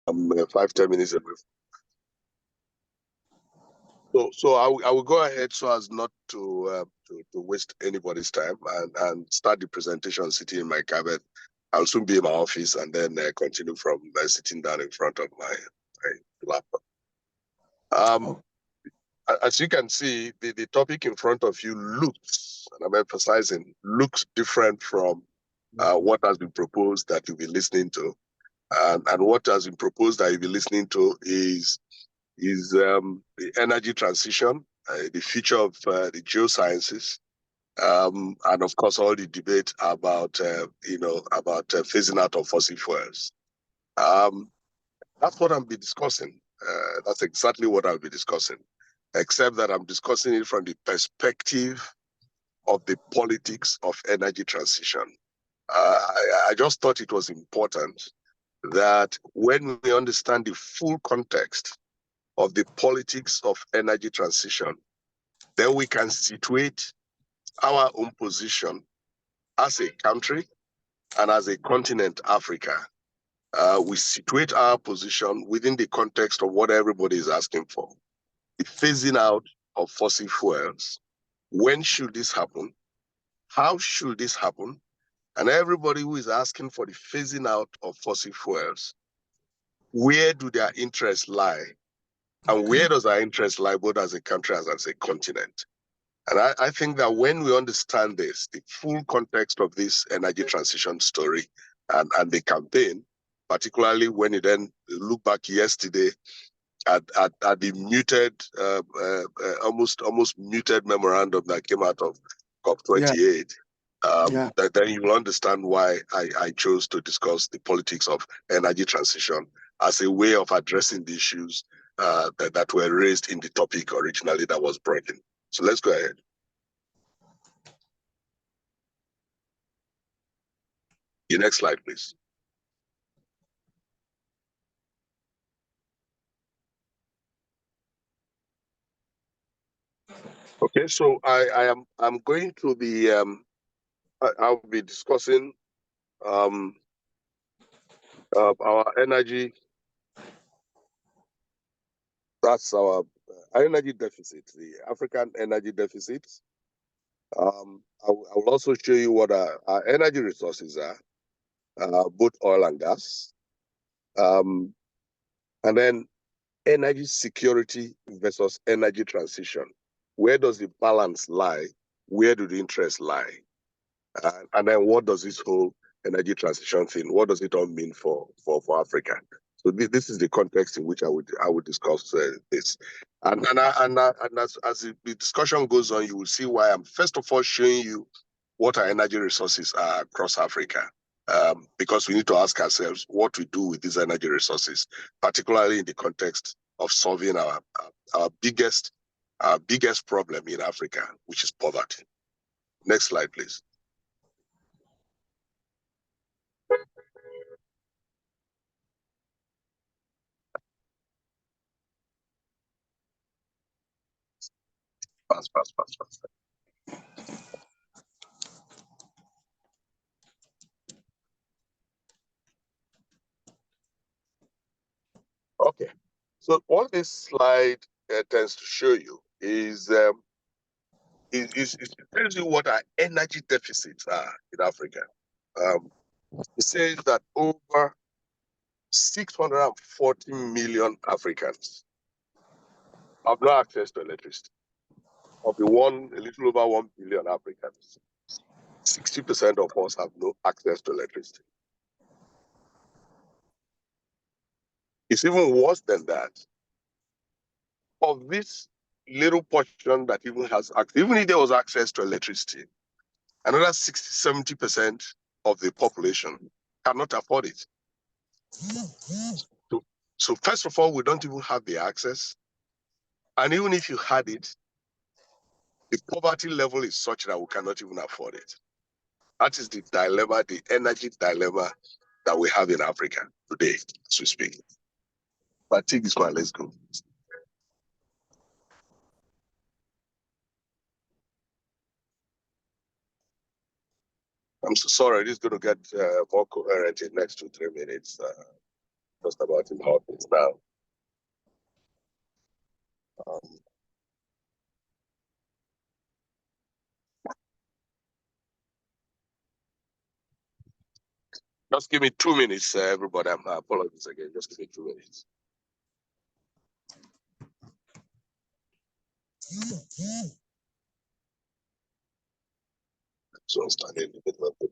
I'm 5-10 minutes away. So I will go ahead so as not to waste anybody's time and start the presentation sitting in my cabin. I'll soon be in my office and then continue from sitting down in front of my laptop. As you can see, the topic in front of you looks, and I'm emphasizing, looks different from what has been proposed that you'll be listening to. And what has been proposed that you'll be listening to is the energy transition, the future of the geosciences, and of course all the debate about phasing out of fossil fuels. That's what I'll be discussing. That's exactly what I'll be discussing, except that I'm discussing it from the perspective of the politics of energy transition. I just thought it was important that when we understand the full context of the politics of energy transition, then we can situate our own position as a country and as a continent, Africa. We situate our position within the context of what everybody is asking for. The phasing out of fossil fuels. When should this happen? How should this happen? And everybody who is asking for the phasing out of fossil fuels, where do their interests lie? And where does our interest lie, both as a country and as a continent? And I think that when we understand this, the full context of this energy transition story and the campaign, particularly when you then look back yesterday at the muted, almost muted memorandum that came out of COP28, then you will understand why I chose to discuss the politics of energy transition as a way of addressing the issues that were raised in the topic originally that was brought in. So let's go ahead. The next slide, please. Okay, so I'm going to be I'll be discussing our energy. That's our energy deficit, the African energy deficit. I will also show you what our energy resources are, both oil and gas, and then energy security versus energy transition. Where does the balance lie? Where do the interests lie? And then what does this whole energy transition thing, what does it all mean for Africa? So this is the context in which I would discuss this. And as the discussion goes on, you will see why I'm first of all showing you what our energy resources are across Africa. Because we need to ask ourselves what we do with these energy resources, particularly in the context of solving our biggest problem in Africa, which is poverty. Next slide, please. Fast. Okay, so what this slide tends to show you is it tells you what our energy deficits are in Africa. It says that over 640 million Africans have no access to electricity. Of the a little over 1 billion Africans, 60% of us have no access to electricity. It's even worse than that. Of this little portion that even has, even if there was access to electricity, another 60-70% of the population cannot afford it. So first of all, we don't even have the access. And even if you had it, the poverty level is such that we cannot even afford it. That is the dilemma, the energy dilemma that we have in Africa today, as we speak. But take this one, let's go. I'm so sorry, this is going to get more coherent in the next 2-3 minutes. Just about in office now. Just give me 2 minutes, everybody. I'm apologies again. Just give me 2 minutes. So I'm standing in the middle of it.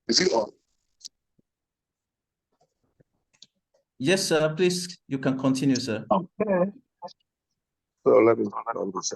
Is it on? Yes, sir. Please, you can continue, sir. Okay. So let me on this.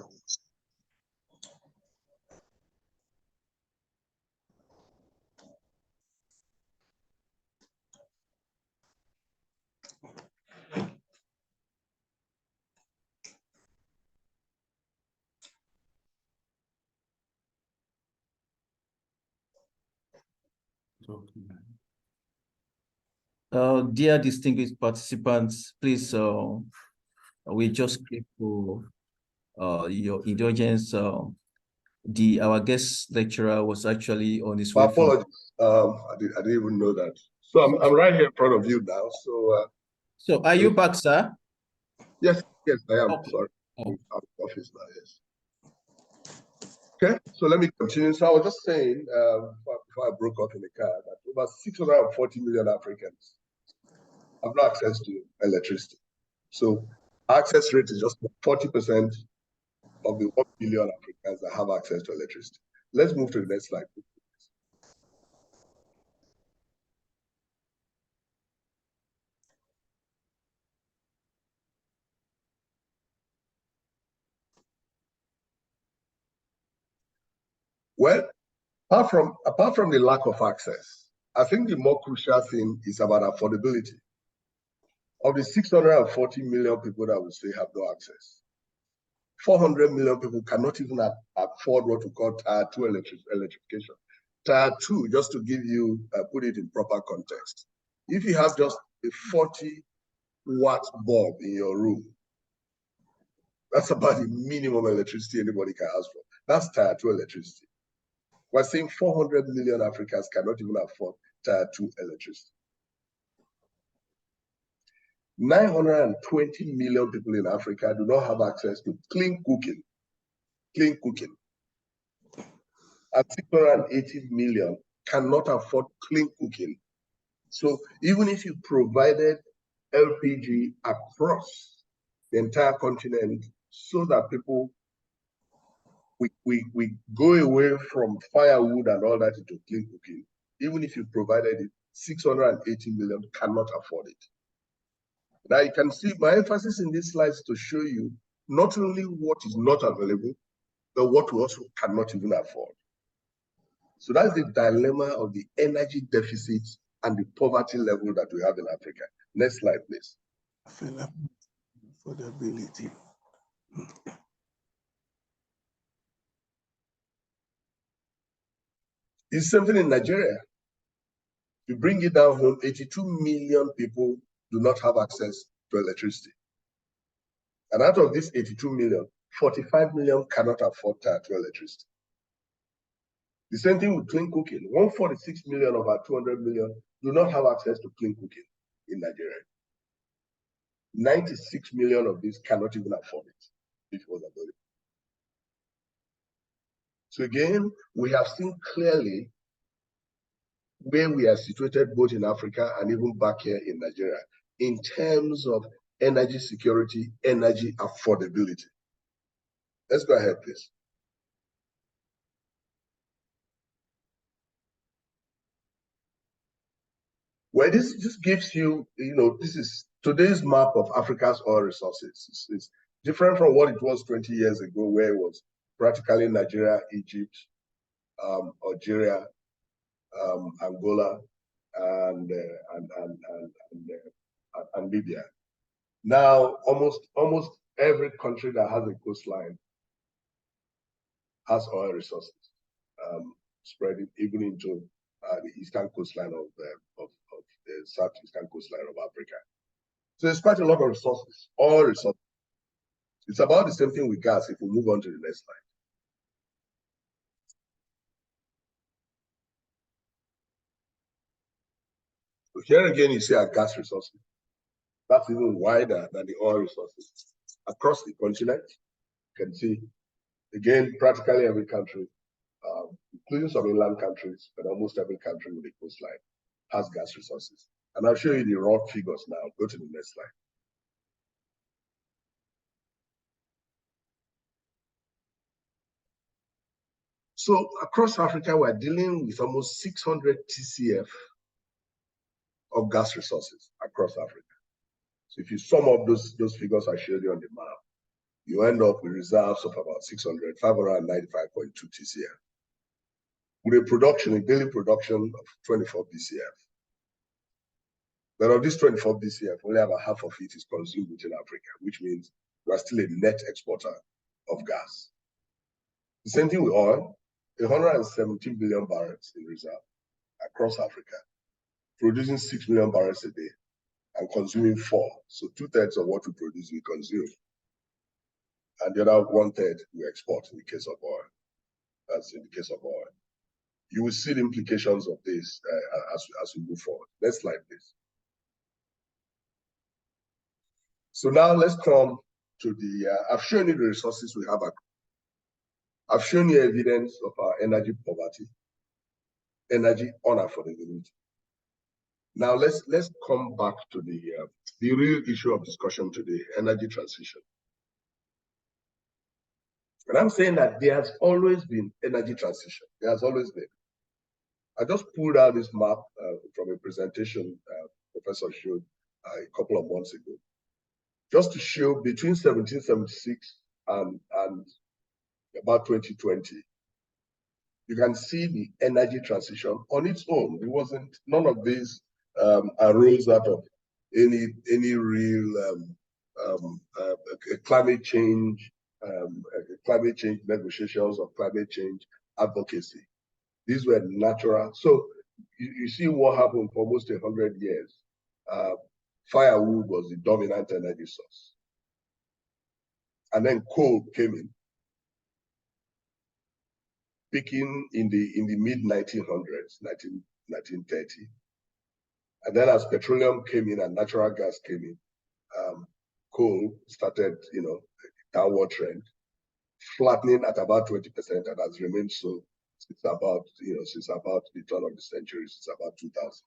Dear distinguished participants, please, we just click for your indulgence. Our guest lecturer was actually on his way. My apologies. I didn't even know that. So I'm right here in front of you now. So are you back, sir? Yes, I am. Okay. Sorry. I'm out of office now, yes. Okay, so let me continue. So I was just saying, before I broke off in the car, that over 640 million Africans have no access to electricity. So access rate is just 40% of the 1 billion Africans that have access to electricity. Let's move to the next slide. Well, apart from the lack of access, I think the more crucial thing is about affordability. Of the 640 million people that we say have no access, 400 million people cannot even afford what we call Tier 2 electrification. Tier 2, just to give you, put it in proper context. If you have just a 40-watt bulb in your room, that's about the minimum electricity anybody can ask for. That's Tier 2 electricity. We're saying 400 million Africans cannot even afford Tier 2 electricity. 920 million people in Africa do not have access to clean cooking. Clean cooking. And 680 million cannot afford clean cooking. So even if you provided LPG across the entire continent so that people, we go away from firewood and all that into clean cooking, even if you provided it, 680 million cannot afford it. Now you can see my emphasis in these slides to show you not only what is not available, but what we also cannot even afford. So that's the dilemma of the energy deficit and the poverty level that we have in Africa. Next slide, please. Affordability. It's something in Nigeria. You bring it down home, 82 million people do not have access to electricity. And out of this 82 million, 45 million cannot afford Tier 2 electricity. The same thing with clean cooking. 146 million of our 200 million do not have access to clean cooking in Nigeria. 96 million of these cannot even afford it. if it was available. So again, we have seen clearly where we are situated both in Africa and even back here in Nigeria in terms of energy security, energy affordability. Let's go ahead, please. Well, this just gives you, this is today's map of Africa's oil resources. It's different from what it was 20 years ago, where it was practically Nigeria, Egypt, Algeria, Angola, and Libya. Now, almost every country that has a coastline has oil resources, spreading even into the eastern coastline of the southeastern coastline of Africa. So there's quite a lot of resources, oil resources. It's about the same thing with gas if we move on to the next slide. So here again, you see our gas resources. That's even wider than the oil resources. Across the continent, you can see, again, practically every country, including some inland countries, but almost every country with a coastline has gas resources. And I'll show you the raw figures now. Go to the next slide. So across Africa, we're dealing with almost 600 TCF of gas resources across Africa. So if you sum up those figures I showed you on the map, you end up with reserves of about 595.2 TCF, with a daily production of 24 BCF. But of this 24 BCF, only about half of it is consumed within Africa, which means we're still a net exporter of gas. The same thing with oil, 117 billion barrels in reserve across Africa, producing 6 million barrels a day and consuming 4. So 2/3 of what we produce, we consume. And the other 1/3 we export in the case of oil. That's in the case of oil. You will see the implications of this as we move forward. Next slide, please. So now let's come to I've shown you the resources we have. I've shown you evidence of our energy poverty, energy unaffordability. Now let's come back to the real issue of discussion today, energy transition. And I'm saying that there has always been energy transition. There has always been. I just pulled out this map from a presentation Professor showed a couple of months ago, just to show between 1776 and about 2020, you can see the energy transition on its own. It wasn't, none of these arose out of any real climate change negotiations or climate change advocacy. These were natural. So you see what happened for almost 100 years. Firewood was the dominant energy source. And then coal came in, peaking in the mid-1900s, 1930. And then as petroleum came in and natural gas came in, coal started, a downward trend, flattening at about 20%, and has remained so since about the turn of the century, since about 2000.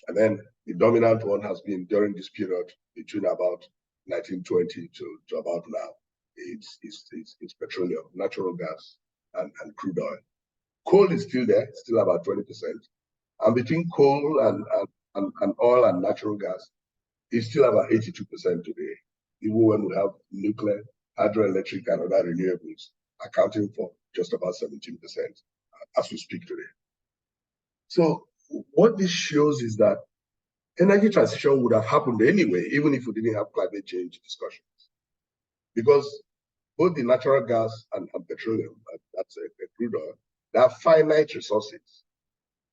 And then the dominant one has been during this period between about 1920 to about now. It's petroleum, natural gas, and crude oil. Coal is still there, still about 20%. And between coal and oil and natural gas, it's still about 82% today, even when we have nuclear, hydroelectric, and other renewables accounting for just about 17% as we speak today. So what this shows is that energy transition would have happened anyway, even if we didn't have climate change discussions. Because both the natural gas and petroleum, that's a crude oil, they are finite resources.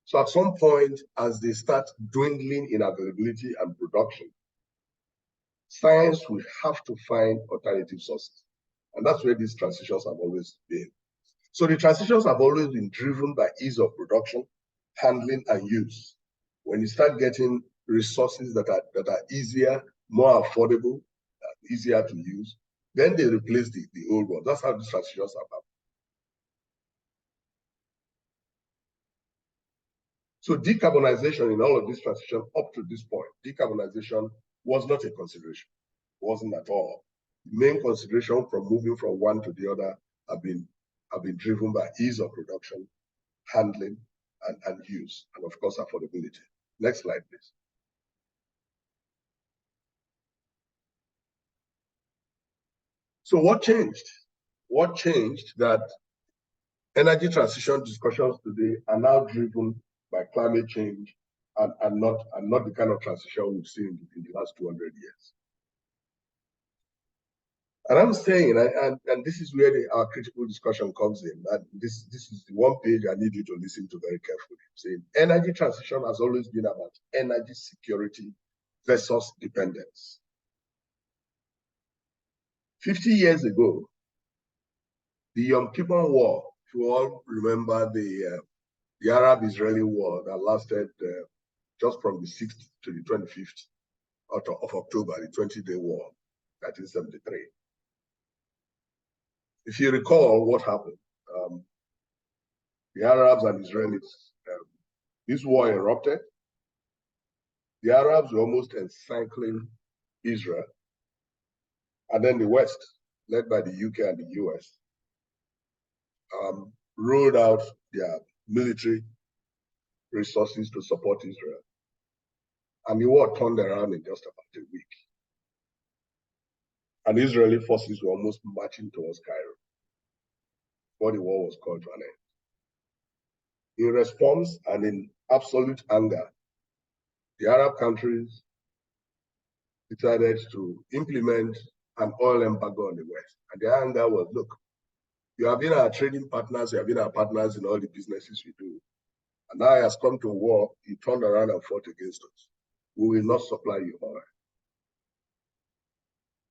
So at some point, as they start dwindling in availability and production, science will have to find alternative sources. And that's where these transitions have always been. So the transitions have always been driven by ease of production, handling, and use. When you start getting resources that are easier, more affordable, easier to use. Then they replace the old one. That's how these transitions have happened. So decarbonization in all of this transition up to this point, decarbonization was not a consideration. It wasn't at all. The main consideration from moving from one to the other have been driven by ease of production, handling, and use, and of course, affordability. Next slide, please. So what changed? What changed that energy transition discussions today are now driven by climate change and not the kind of transition we've seen in the last 200 years? And I'm saying, and this is where our critical discussion comes in, that this is the one page I need you to listen to very carefully. Saying energy transition has always been about energy security versus dependence. 50 years ago, the Yom Kippur War, if you all remember the Arab-Israeli war that lasted just from the 6th to the 25th of October, the 20-day war, 1973. If you recall what happened, the Arabs and Israelis, this war erupted. The Arabs were almost encircling Israel. And then the West, led by the UK and the US, rolled out their military resources to support Israel. And the war turned around in just about a week. And Israeli forces were almost marching towards Cairo before the war was called to an end. In response and in absolute anger, the Arab countries decided to implement an oil embargo on the West. And the anger was, look, you have been our trading partners, you have been our partners in all the businesses we do. And now it has come to war, you turned around and fought against us. We will not supply you oil.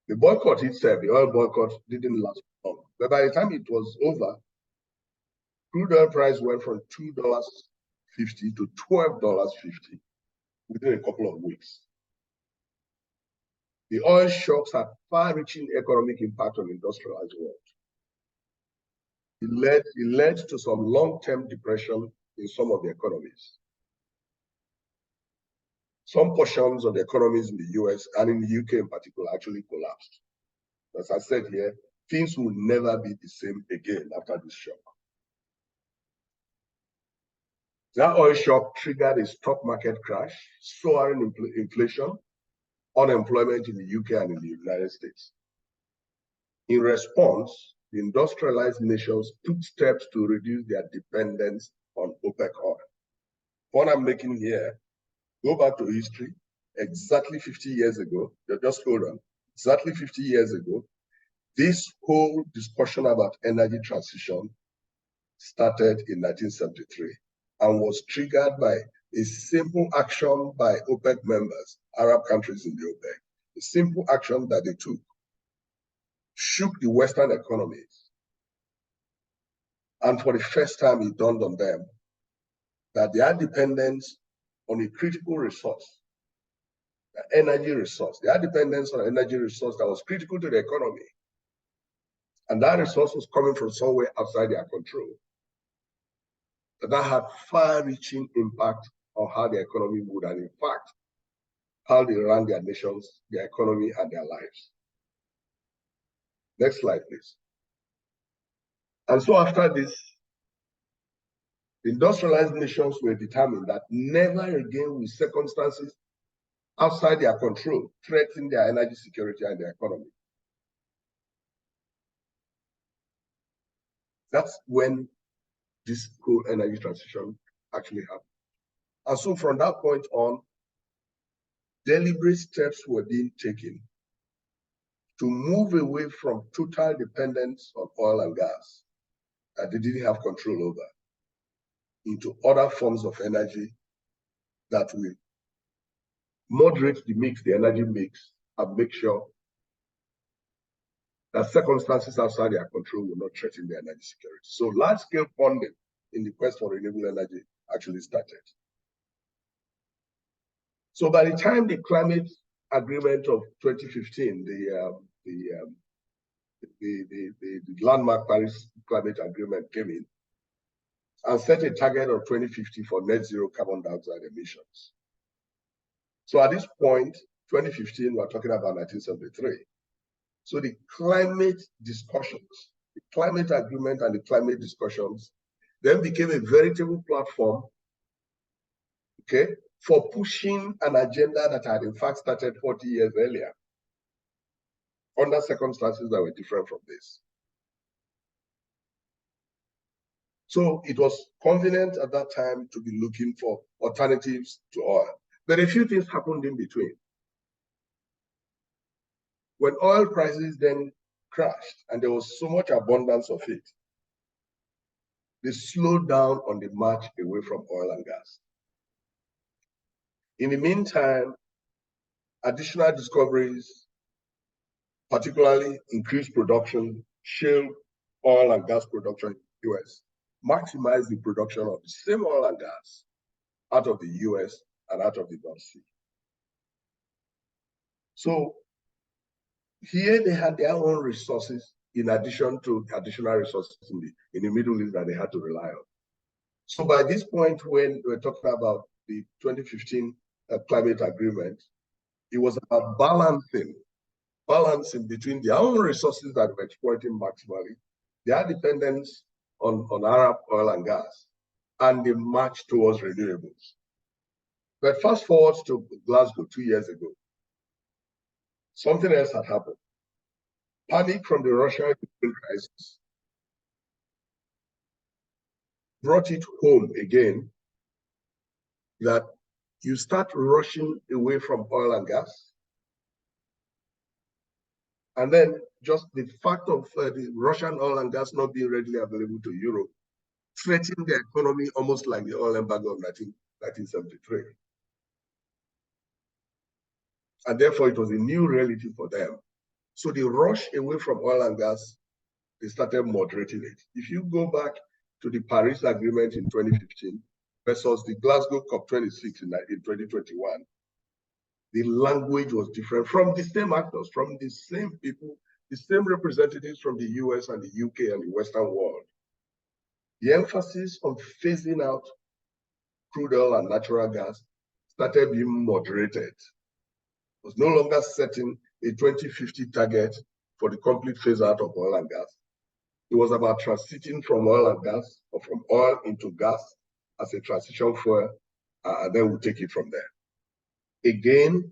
The boycott itself, the oil boycott, didn't last long. But by the time it was over, crude oil price went from $2.50 to $12.50 within a couple of weeks. The oil shocks had far-reaching economic impact on the industrialized world. It led to some long-term depression in some of the economies. Some portions of the economies in the US and in the UK in particular actually collapsed. As I said here, things will never be the same again after this shock. That oil shock triggered a stock market crash, soaring inflation, unemployment in the UK and in the United States. In response, the industrialized nations took steps to reduce their dependence on OPEC oil. What I'm making here, go back to history, exactly 50 years ago, just hold on, exactly 50 years ago, this whole discussion about energy transition started in 1973 and was triggered by a simple action by OPEC members, Arab countries in the OPEC, a simple action that they took, shook the Western economies. And for the first time, it dawned on them that their dependence on a critical resource, the energy resource, their dependence on an energy resource that was critical to the economy, and that resource was coming from somewhere outside their control, that had far-reaching impact on how the economy would, and in fact, how they ran their nations, their economy, and their lives. Next slide, please. And so after this, the industrialized nations were determined that never again will circumstances outside their control threaten their energy security and their economy. That's when this whole energy transition actually happened. And so from that point on, deliberate steps were being taken to move away from total dependence on oil and gas that they didn't have control over into other forms of energy that will moderate the mix, the energy mix, and make sure that circumstances outside their control will not threaten their energy security. So large-scale funding in the quest for renewable energy actually started. So by the time the climate Agreement of 2015, the landmark Paris Climate Agreement came in and set a target of 2050 for net zero carbon dioxide emissions. So at this point, 2015, we're talking about 1973. So the climate discussions, the climate agreement and the climate discussions then became a veritable platform, okay, for pushing an agenda that had in fact started 40 years earlier, under circumstances that were different from this. So it was convenient at that time to be looking for alternatives to oil. But a few things happened in between. When oil prices then crashed and there was so much abundance of it, they slowed down on the march away from oil and gas. In the meantime, additional discoveries, particularly increased production, shale oil and gas production in the US, maximized the production of the same oil and gas out of the US and out of the North Sea. So here they had their own resources in addition to additional resources in the Middle East that they had to rely on. So by this point, when we're talking about the 2015 climate agreement, it was about balancing between their own resources that were exploiting maximally, their dependence on Arab oil and gas, and the march towards renewables. But fast forward to Glasgow 2 years ago, something else had happened. Panic from the Russia-Ukraine crisis brought it home again that you start rushing away from oil and gas. And then just the fact of the Russian oil and gas not being readily available to Europe threatened the economy almost like the oil embargo of 1973. And therefore, it was a new reality for them. So the rush away from oil and gas, they started moderating it. If you go back to the Paris Agreement in 2015 versus the Glasgow COP26 in 2021, the language was different from the same actors, from the same people, the same representatives from the US and the UK and the Western world. The emphasis on phasing out crude oil and natural gas started being moderated. It was no longer setting a 2050 target for the complete phase out of oil and gas. It was about transiting from oil and gas, or from oil into gas as a transition fuel, and then we'll take it from there. Again,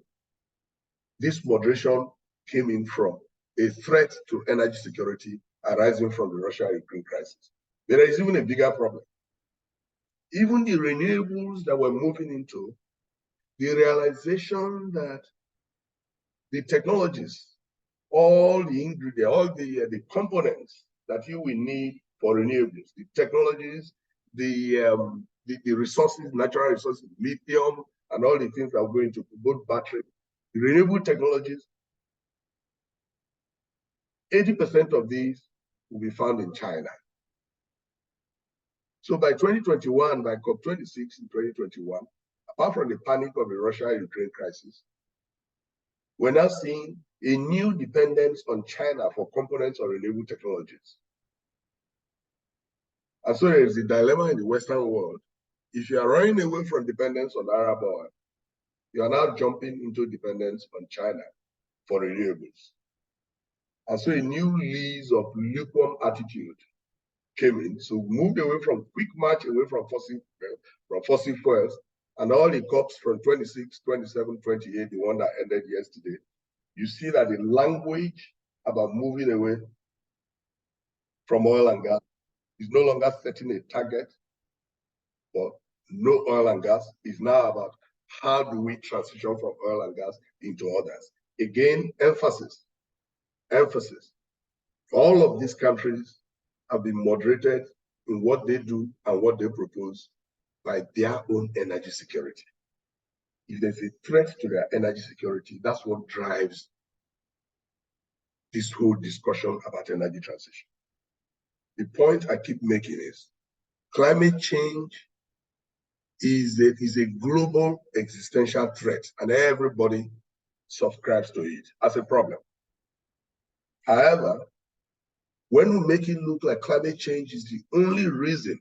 this moderation came in from a threat to energy security arising from the Russia-Ukraine crisis. But there is even a bigger problem. Even the renewables that we're moving into, the realization that the technologies, all the ingredients, all the components that you will need for renewables, the technologies, the resources, natural resources, lithium, and all the things that are going to both battery, the renewable technologies, 80% of these will be found in China. So by 2021, by COP26 in 2021, apart from the panic of the Russia-Ukraine crisis, we're now seeing a new dependence on China for components of renewable technologies. And so there is a dilemma in the Western world. If you are running away from dependence on Arab oil, you are now jumping into dependence on China for renewables. And so a new lease of lukewarm attitude came in. So we moved away from quick march away from fossil fuels, and all the COPs from 26, 27, 28, the one that ended yesterday, you see that the language about moving away from oil and gas is no longer setting a target for no oil and gas. It's now about how do we transition from oil and gas into others. Again, emphasis. All of these countries have been moderated in what they do and what they propose by their own energy security. If there's a threat to their energy security, that's what drives this whole discussion about energy transition. The point I keep making is climate change is a global existential threat, and everybody subscribes to it as a problem. However, when we make it look like climate change is the only reason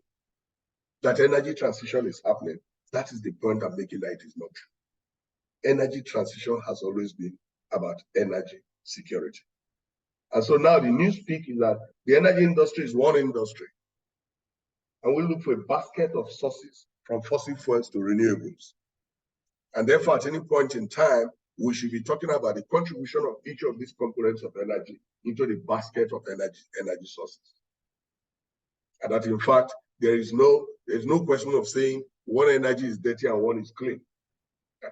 that energy transition is happening, that is the point I'm making that it is not true. Energy transition has always been about energy security. And so now the new speak is that the energy industry is one industry. And we look for a basket of sources from fossil fuels to renewables. And therefore, at any point in time, we should be talking about the contribution of each of these components of energy into the basket of energy sources. And that in fact, there's no question of saying one energy is dirty and one is clean.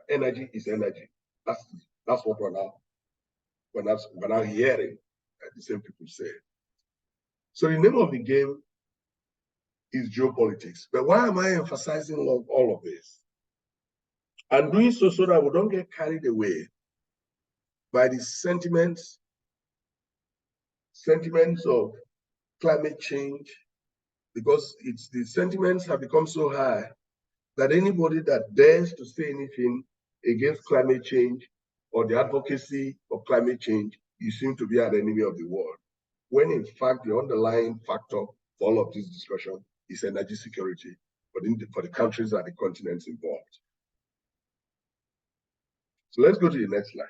Energy is energy. That's what we're now hearing the same people say. So the name of the game is geopolitics. But why am I emphasizing all of this? I'm doing so that we don't get carried away by the sentiments of climate change, because the sentiments have become so high that anybody that dares to say anything against climate change or the advocacy of climate change, you seem to be an enemy of the world. When in fact, the underlying factor for all of this discussion is energy security for the countries and the continents involved. So let's go to the next slide.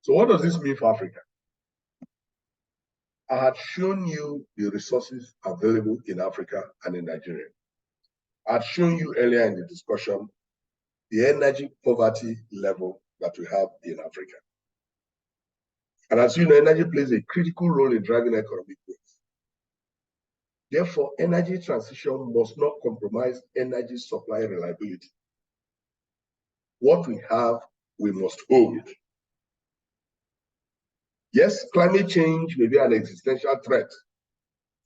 So what does this mean for Africa? I had shown you the resources available in Africa and in Nigeria. I had shown you earlier in the discussion the energy poverty level that we have in Africa. And as you know, energy plays a critical role in driving economic growth. Therefore, energy transition must not compromise energy supply reliability. What we have, we must hold. Yes, climate change may be an existential threat.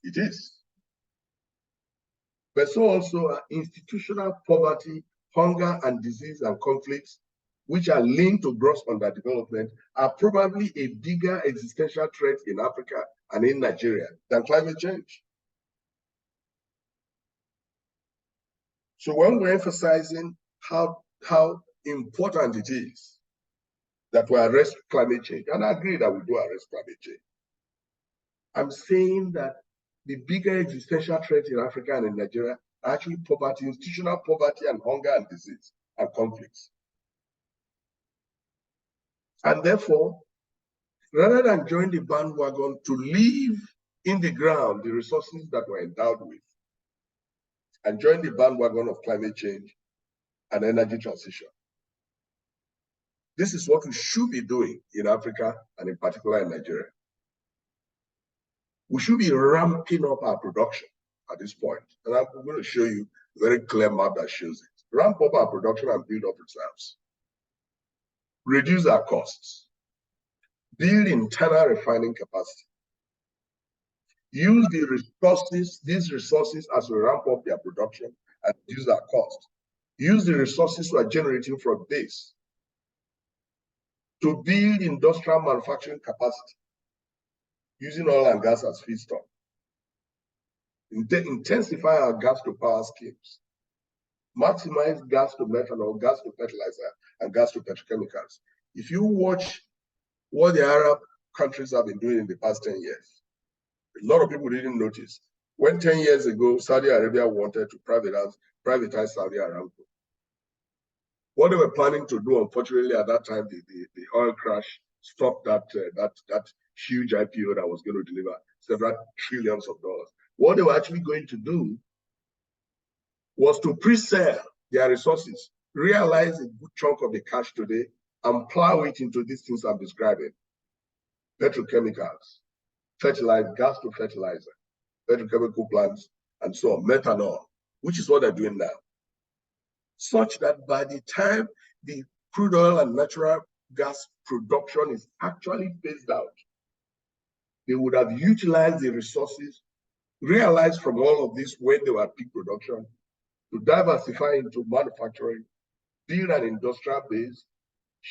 It is. But so also are institutional poverty, hunger and disease and conflicts, which are linked to gross underdevelopment, are probably a bigger existential threat in Africa and in Nigeria than climate change. So when we're emphasizing how important it is that we arrest climate change, and I agree that we do arrest climate change, I'm saying that the bigger existential threat in Africa and in Nigeria are actually poverty, institutional poverty and hunger and disease and conflicts. And therefore, rather than join the bandwagon to leave in the ground the resources that we're endowed with and join the bandwagon of climate change and energy transition, this is what we should be doing in Africa and in particular in Nigeria. We should be ramping up our production at this point. And I'm going to show you a very clear map that shows it. Ramp up our production and build up reserves. Reduce our costs. Build internal refining capacity. Use these resources as we ramp up their production and reduce our cost. Use the resources we are generating from this to build industrial manufacturing capacity, using oil and gas as feedstock. Intensify our gas to power schemes. Maximize gas to methanol, gas to fertilizer, and gas to petrochemicals. If you watch what the Arab countries have been doing in the past 10 years, a lot of people didn't notice. When 10 years ago, Saudi Arabia wanted to privatize Saudi Aramco, what they were planning to do, unfortunately, at that time, the oil crash stopped that huge IPO that was going to deliver several trillions of dollars. What they were actually going to do was to pre-sell their resources, realize a good chunk of the cash today, and plow it into these things I'm describing. Petrochemicals, fertilizer, gas to fertilizer, petrochemical plants, and so on, methanol, which is what they're doing now. Such that by the time the crude oil and natural gas production is actually phased out, they would have utilized the resources realized from all of this when they were at peak production to diversify into manufacturing, build an industrial base,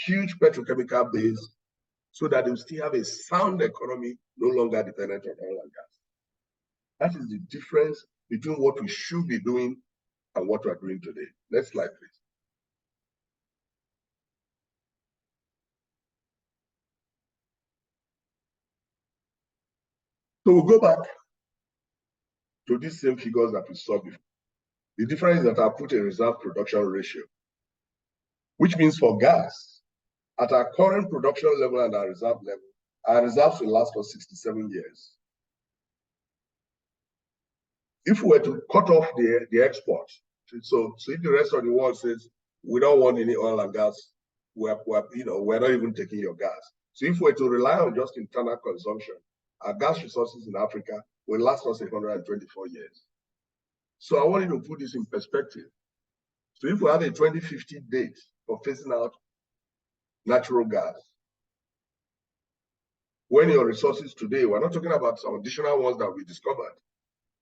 huge petrochemical base, so that they will still have a sound economy, no longer dependent on oil and gas. That is the difference between what we should be doing and what we are doing today. Next slide, please. So we'll go back to these same figures that we saw before. The difference is that I put a reserve production ratio, which means for gas, at our current production level and our reserve level, our reserves will last for 67 years. If we were to cut off the export, so if the rest of the world says we don't want any oil and gas, we're not even taking your gas. So if we were to rely on just internal consumption, our gas resources in Africa will last us 124 years. So I wanted to put this in perspective. So if we have a 2050 date for phasing out natural gas, when your resources today, we're not talking about some additional ones that we discovered,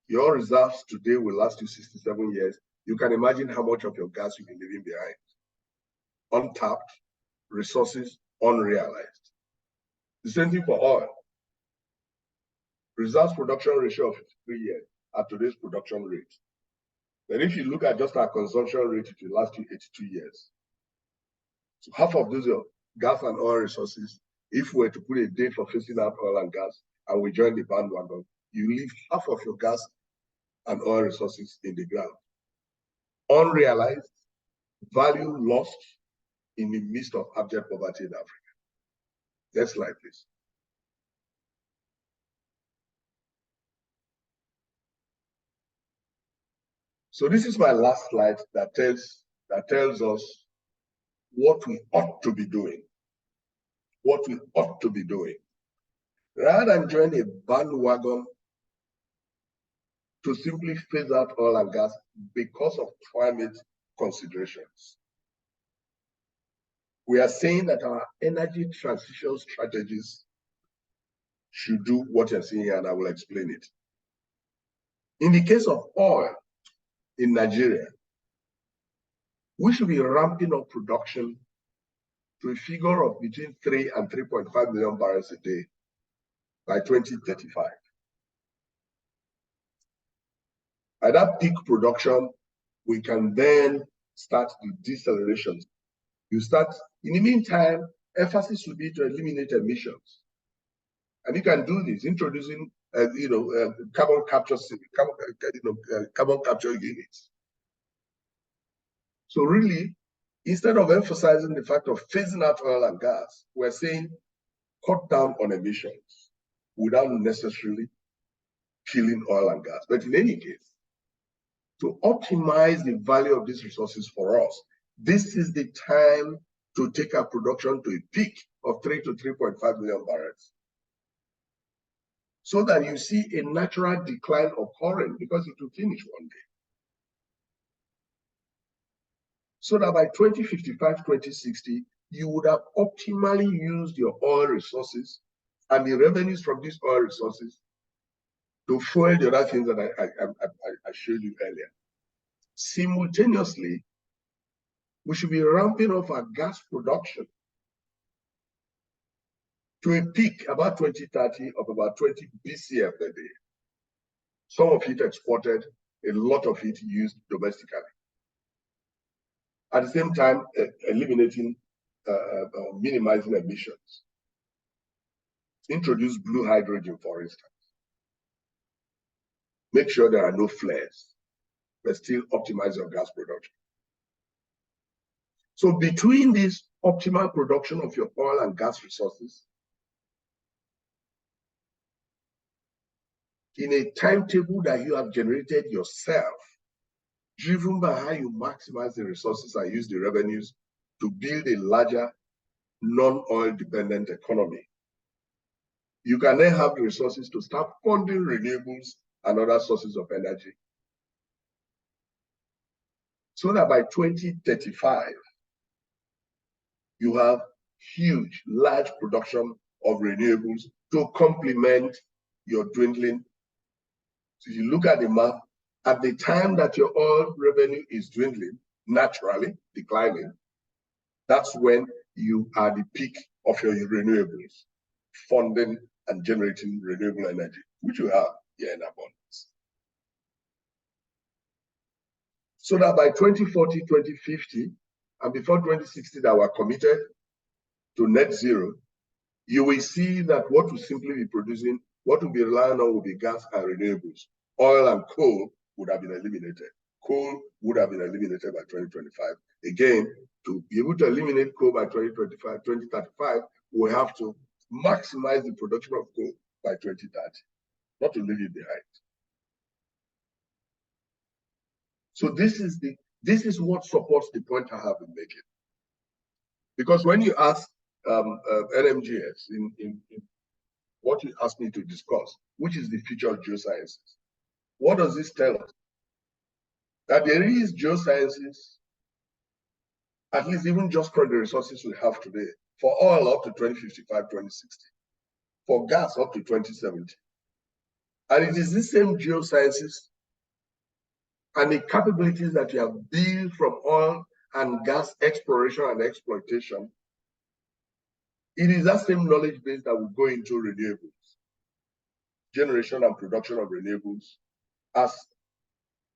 your reserves today will last you 67 years. You can imagine how much of your gas you'll be leaving behind. Untapped, resources unrealized. The same thing for oil. Reserves production ratio of 53 years at today's production rate. Then if you look at just our consumption rate, it will last you 82 years. So half of those gas and oil resources, if we were to put a date for phasing out oil and gas and we join the bandwagon, you leave half of your gas and oil resources in the ground. Unrealized, value lost in the midst of abject poverty in Africa. Next slide, please. So this is my last slide that tells us what we ought to be doing. What we ought to be doing. Rather than join a bandwagon to simply phase out oil and gas because of climate considerations. We are saying that our energy transition strategies should do what you're seeing here, and I will explain it. In the case of oil in Nigeria, we should be ramping up production to a figure of between 3 and 3.5 million barrels a day by 2035. At that peak production, we can then start the deceleration. You start, in the meantime, emphasis will be to eliminate emissions. And you can do this, introducing, carbon capture units. So really, instead of emphasizing the fact of phasing out oil and gas, we're saying cut down on emissions without necessarily killing oil and gas. But in any case, to optimize the value of these resources for us, this is the time to take our production to a peak of 3 to 3.5 million barrels. So that you see a natural decline occurring because it will finish one day. So that by 2055, 2060, you would have optimally used your oil resources and the revenues from these oil resources to fuel the other things that I showed you earlier. Simultaneously, we should be ramping up our gas production to a peak about 2030 of about 20 BCF per day. Some of it exported, a lot of it used domestically. At the same time, eliminating, minimizing emissions. Introduce blue hydrogen, for instance. Make sure there are no flares, but still optimize your gas production. So between this optimal production of your oil and gas resources, in a timetable that you have generated yourself, driven by how you maximize the resources and use the revenues to build a larger non-oil dependent economy, you can then have the resources to start funding renewables and other sources of energy. So that by 2035, you have huge, large production of renewables to complement your dwindling. So if you look at the map, at the time that your oil revenue is dwindling, naturally declining, that's when you are the peak of your renewables, funding and generating renewable energy, which you have here in abundance. so that by 2040, 2050, and before 2060 that we're committed to net zero, you will see that what will simply be producing, what will be relying on will be gas and renewables. Oil and coal would have been eliminated. Coal would have been eliminated by 2025. Again, to be able to eliminate coal by 2025, 2035, we have to maximize the production of coal by 2030, not to leave it behind. So this is what supports the point I have been making. Because when you ask NMGS in what you asked me to discuss, which is the future of geosciences, what does this tell us? That there is geosciences, at least even just from the resources we have today, for oil up to 2055, 2060, for gas up to 2070. And it is this same geosciences and the capabilities that we have built from oil and gas exploration and exploitation. It is that same knowledge base that will go into renewables, generation and production of renewables, as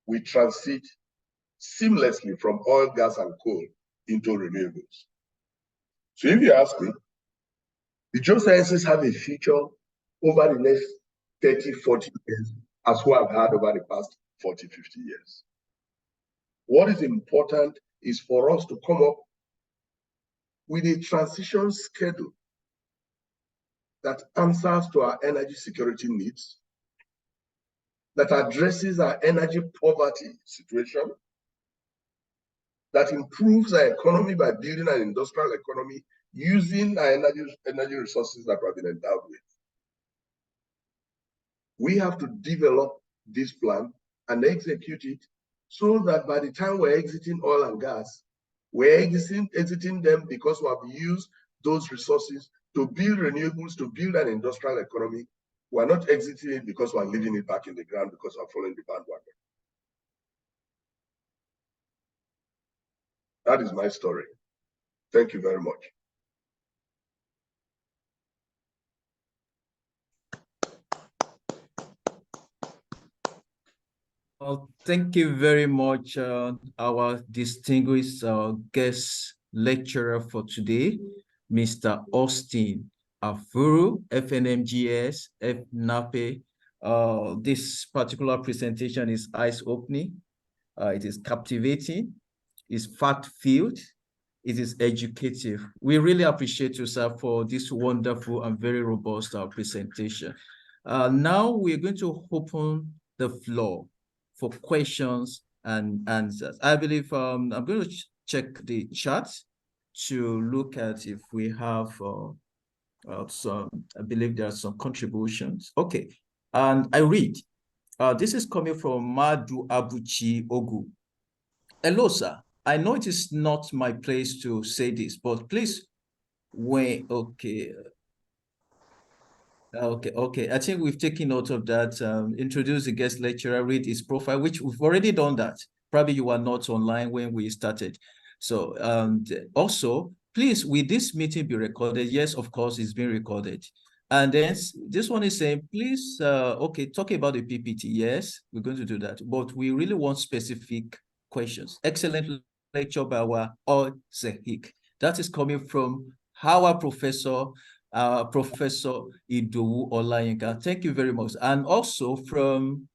we transit seamlessly from oil, gas, and coal into renewables. So if you ask me, the geosciences have a future over the next 30, 40 years, as we have had over the past 40, 50 years. What is important is for us to come up with a transition schedule that answers to our energy security needs, that addresses our energy poverty situation, that improves our economy by building an industrial economy using our energy resources that we have been endowed with. We have to develop this plan and execute it so that by the time we're exiting oil and gas, we're exiting them because we have used those resources to build renewables, to build an industrial economy. We're not exiting it because we're leaving it back in the ground because we're following the bandwagon. That is my story. Thank you very much. Well, thank you very much, our distinguished guest lecturer for today, Mr. Austin Avuru, FNMGS, FNAPE. This particular presentation is eye-opening. It is captivating. It's fact-filled. It is educative. We really appreciate you, sir, for this wonderful and very robust presentation. Now we're going to open the floor for questions and answers. I believe I'm going to check the chat to look at if we have some, I believe there are some contributions. Okay, and I read, this is coming from Madu Abuchi Ogu. Hello, sir. I know it is not my place to say this, but please, okay. Okay. I think we've taken note of that. Introduce the guest lecturer, read his profile, which we've already done that. Probably you were not online when we started. So also, please, will this meeting be recorded? Yes, of course, it's being recorded. And then this one is saying, please, okay, talk about the PPT. Yes, we're going to do that. But we really want specific questions. Excellent lecture by our Zehik. That is coming from our professor, Professor Idowu Olayinka. Thank you very much. And also from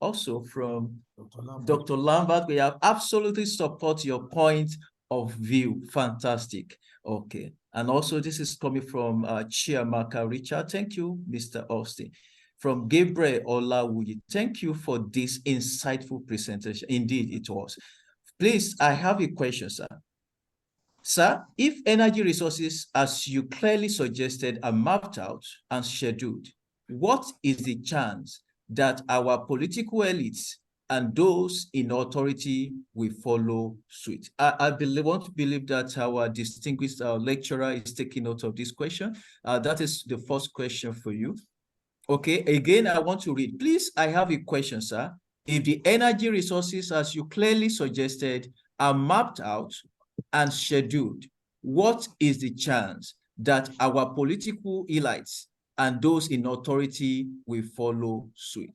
Dr. Lambert, we have absolutely support your point of view. Fantastic. Okay. And also this is coming from Chiamaka Richard. Thank you, Mr. Austin. From Gabriel Olawuyi. Thank you for this insightful presentation. Indeed, it was. Please, I have a question, sir. Sir, if energy resources, as you clearly suggested, are mapped out and scheduled, what is the chance that our political elites and those in authority will follow suit? I want to believe that our distinguished lecturer is taking note of this question. That is the first question for you. Okay, again, I want to read. Please, I have a question, sir. If the energy resources, as you clearly suggested, are mapped out and scheduled, what is the chance that our political elites and those in authority will follow suit?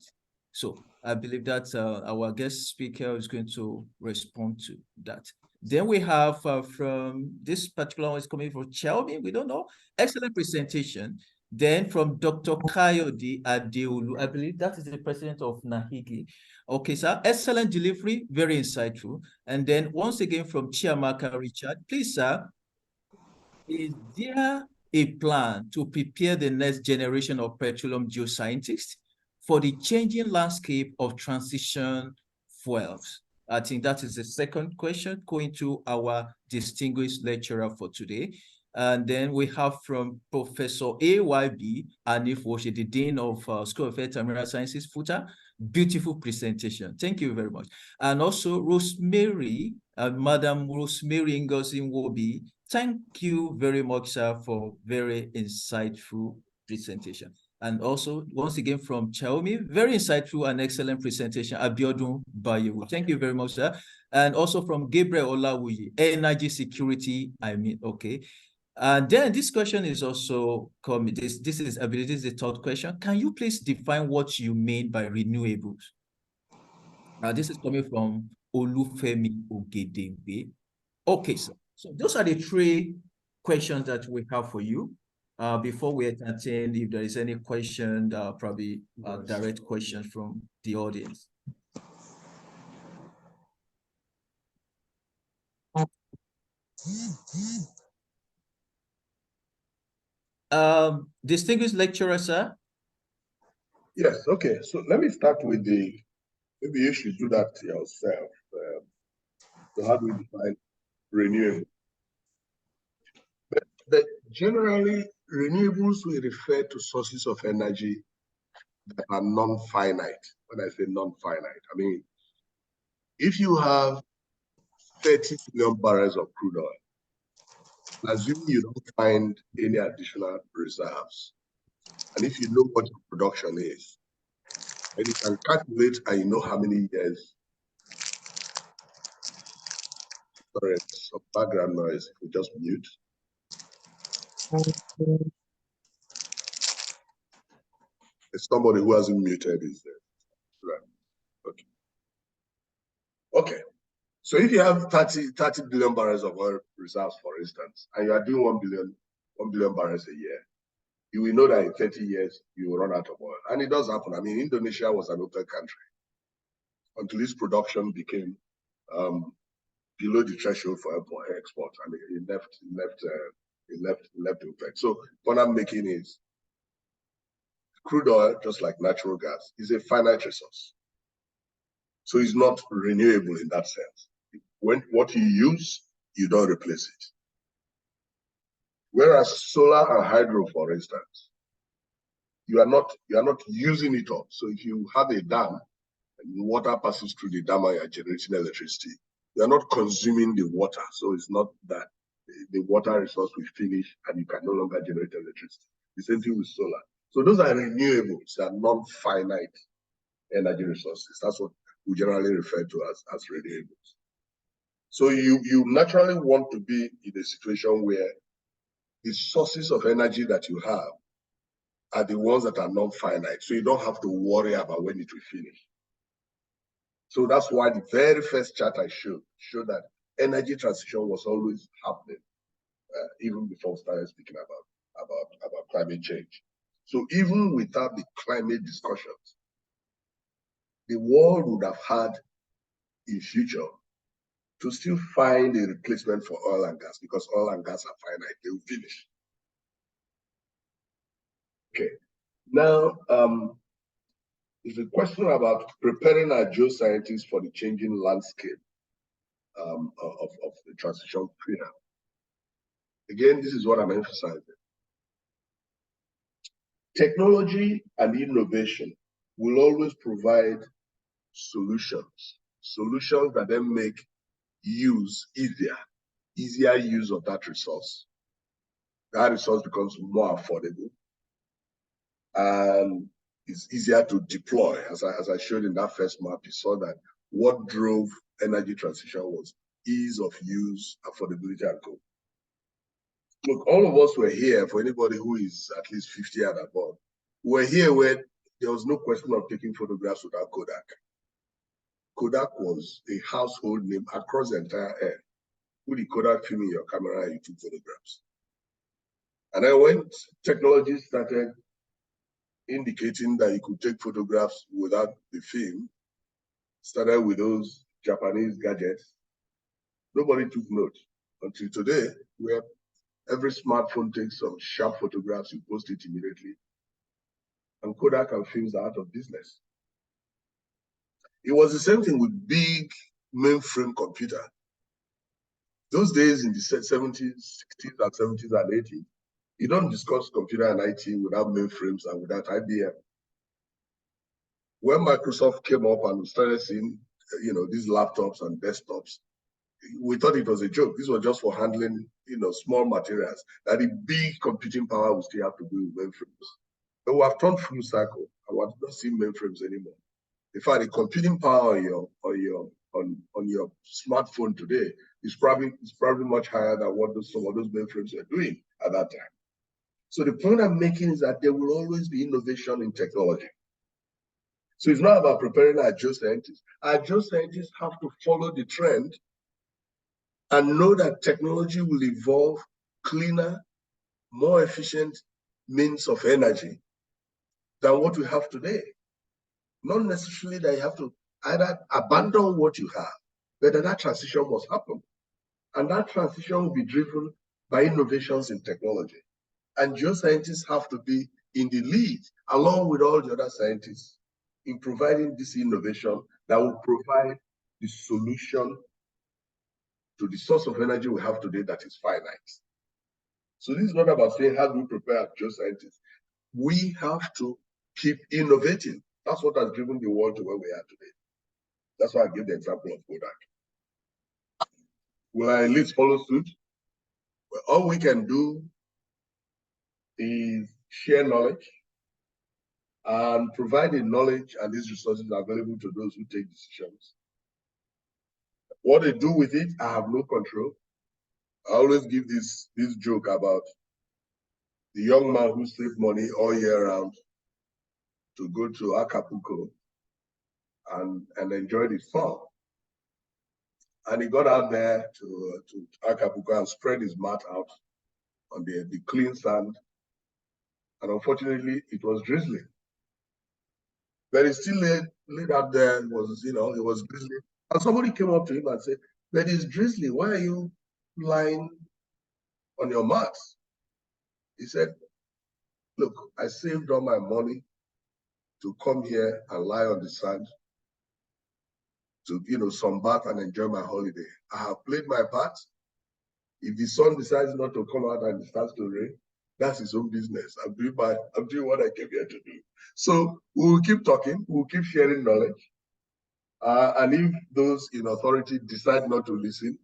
So I believe that our guest speaker is going to respond to that. Then we have from this particular one is coming from Chelmy. We don't know. Excellent presentation. Then from Dr. Kayode Adeolu, I believe that is the president of NAHIGI. Okay, sir. Excellent delivery, very insightful. And then once again from Chiamaka Richard, please, sir, is there a plan to prepare the next generation of petroleum geoscientists for the changing landscape of transition fuels? I think that is the second question going to our distinguished lecturer for today. And then we have from Professor AYB Anif Woshe, the Dean of School of Earth and Mineral Sciences, FUTA. Beautiful presentation. Thank you very much. And also Rosemary, Madam Rosemary Ngozi Nwobi. Thank you very much, sir, for very insightful presentation. And also, once again, from Xiaomi, very insightful and excellent presentation, Abiodun Bayewu. Thank you very much, sir. And also from Gabriel Olawuyi, energy security, okay. And then this question is also coming. This is, I believe this is the third question. Can you please define what you mean by renewables? This is coming from Olufemi Ogedengbe. Okay, sir. So those are the three questions that we have for you. Before we entertain, if there is any question, probably direct questions from the audience. Distinguished lecturer, sir. Yes, okay. So let me start with maybe you should do that yourself. So how do we define renewable? But generally, renewables will refer to sources of energy that are non-finite. When I say non-finite, I mean, if you have 30 million barrels of crude oil, assuming you don't find any additional reserves, and if you know what your production is, and you can calculate and you know how many years. Sorry, some background noise. If we just mute. It's somebody who hasn't muted is there. Right. Okay. Okay. So if you have 30 billion barrels of oil reserves, for instance, and you are doing 1 billion barrels a year, you will know that in 30 years, you will run out of oil. And it does happen. I mean, Indonesia was an open country until its production became below the threshold for export. I mean, it left OPEC. So what I'm making is crude oil, just like natural gas, is a finite resource. So it's not renewable in that sense. When what you use, you don't replace it. Whereas solar and hydro, for instance, you are not using it up. So if you have a dam and the water passes through the dam and you are generating electricity, you are not consuming the water. So it's not that the water resource will finish and you can no longer generate electricity. The same thing with solar. So those are renewables, they are non-finite energy resources. That's what we generally refer to as renewables. So you naturally want to be in a situation where the sources of energy that you have are the ones that are non-finite. So you don't have to worry about when it will finish. So that's why the very first chart I showed that energy transition was always happening, even before we started speaking about climate change. So even without the climate discussions, the world would have had in future to still find a replacement for oil and gas, because oil and gas are finite, they will finish. Okay, now is a question about preparing our geoscientists for the changing landscape of the transition period. Again, this is what I'm emphasizing. Technology and innovation will always provide solutions that then make easier use of that resource. That resource becomes more affordable and it's easier to deploy. As I showed in that first map, you saw that what drove energy transition was ease of use, affordability, and co. Look, all of us were here, for anybody who is at least 50 and above, we're here when there was no question of taking photographs without Kodak. Kodak was a household name across the entire earth. Put the Kodak film in your camera and you took photographs. And then when technology started indicating that you could take photographs without the film, started with those Japanese gadgets, nobody took note until today, where every smartphone takes some sharp photographs, you post it immediately. And Kodak and films are out of business. It was the same thing with big mainframe computer. Those days in the 70s, 60s and 70s and 80s, you don't discuss computer and IT without mainframes and without IBM. When Microsoft came up and we started seeing, these laptops and desktops, we thought it was a joke. This was just for handling, small materials, that the big computing power will still have to do with mainframes. But we have turned full cycle and we're not seeing mainframes anymore. In fact, the computing power on your smartphone today is probably much higher than what some of those mainframes were doing at that time. So the point I'm making is that there will always be innovation in technology. So it's not about preparing our geoscientists. Our geoscientists have to follow the trend and know that technology will evolve cleaner, more efficient means of energy than what we have today. Not necessarily that you have to either abandon what you have, but that transition must happen. And that transition will be driven by innovations in technology. And geoscientists have to be in the lead, along with all the other scientists, in providing this innovation that will provide the solution to the source of energy we have today that is finite. So this is not about saying how do we prepare geoscientists. We have to keep innovating. That's what has driven the world to where we are today. That's why I give the example of Kodak. Will our elites follow suit? Well, all we can do is share knowledge and provide the knowledge and these resources available to those who take decisions. What they do with it, I have no control. I always give this joke about the young man who saved money all year round to go to Acapulco and enjoy the fun. And he got out there to Acapulco and spread his mat out on the clean sand. And unfortunately, it was drizzling. But he still laid out there and was, it was drizzling. And somebody came up to him and said, but it's drizzling. Why are you lying on your mat? He said, look, I saved all my money to come here and lie on the sand to, sunbath and enjoy my holiday. I have played my part. If the sun decides not to come out and it starts to rain, that's his own business. I'm doing what I came here to do. So we will keep talking. We will keep sharing knowledge. And if those in authority decide not to listen,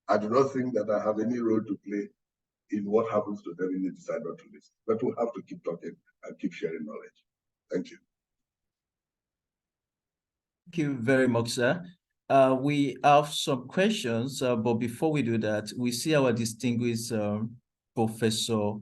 I do not think that I have any role to play in what happens to them if they decide not to listen. But we'll have to keep talking and keep sharing knowledge. Thank you. Thank you very much, sir. We have some questions, but before we do that, we see our distinguished Professor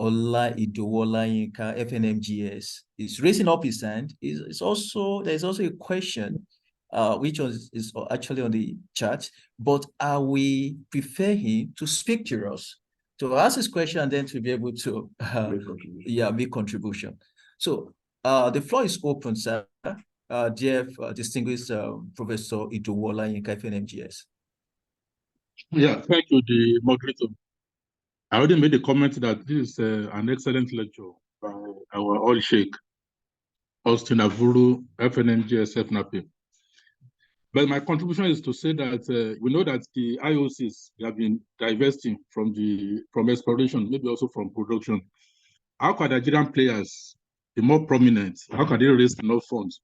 Ola Idowolayinka, FNMGS, is raising up his hand. There's also a question, which is actually on the chat, but we prefer him to speak to us, to ask his question, and then to be able to make contribution. So the floor is open, sir. Dear distinguished Professor Idowolayinka, FNMGS. Yeah, thank you, the moderator. I already made a comment that this is an excellent lecture by our old Sheikh, Austin Avuru, FNMGS, FNAP. But my contribution is to say that we know that the IOCs have been divesting from exploration, maybe also from production. How can Nigerian players be more prominent? How can they raise enough funds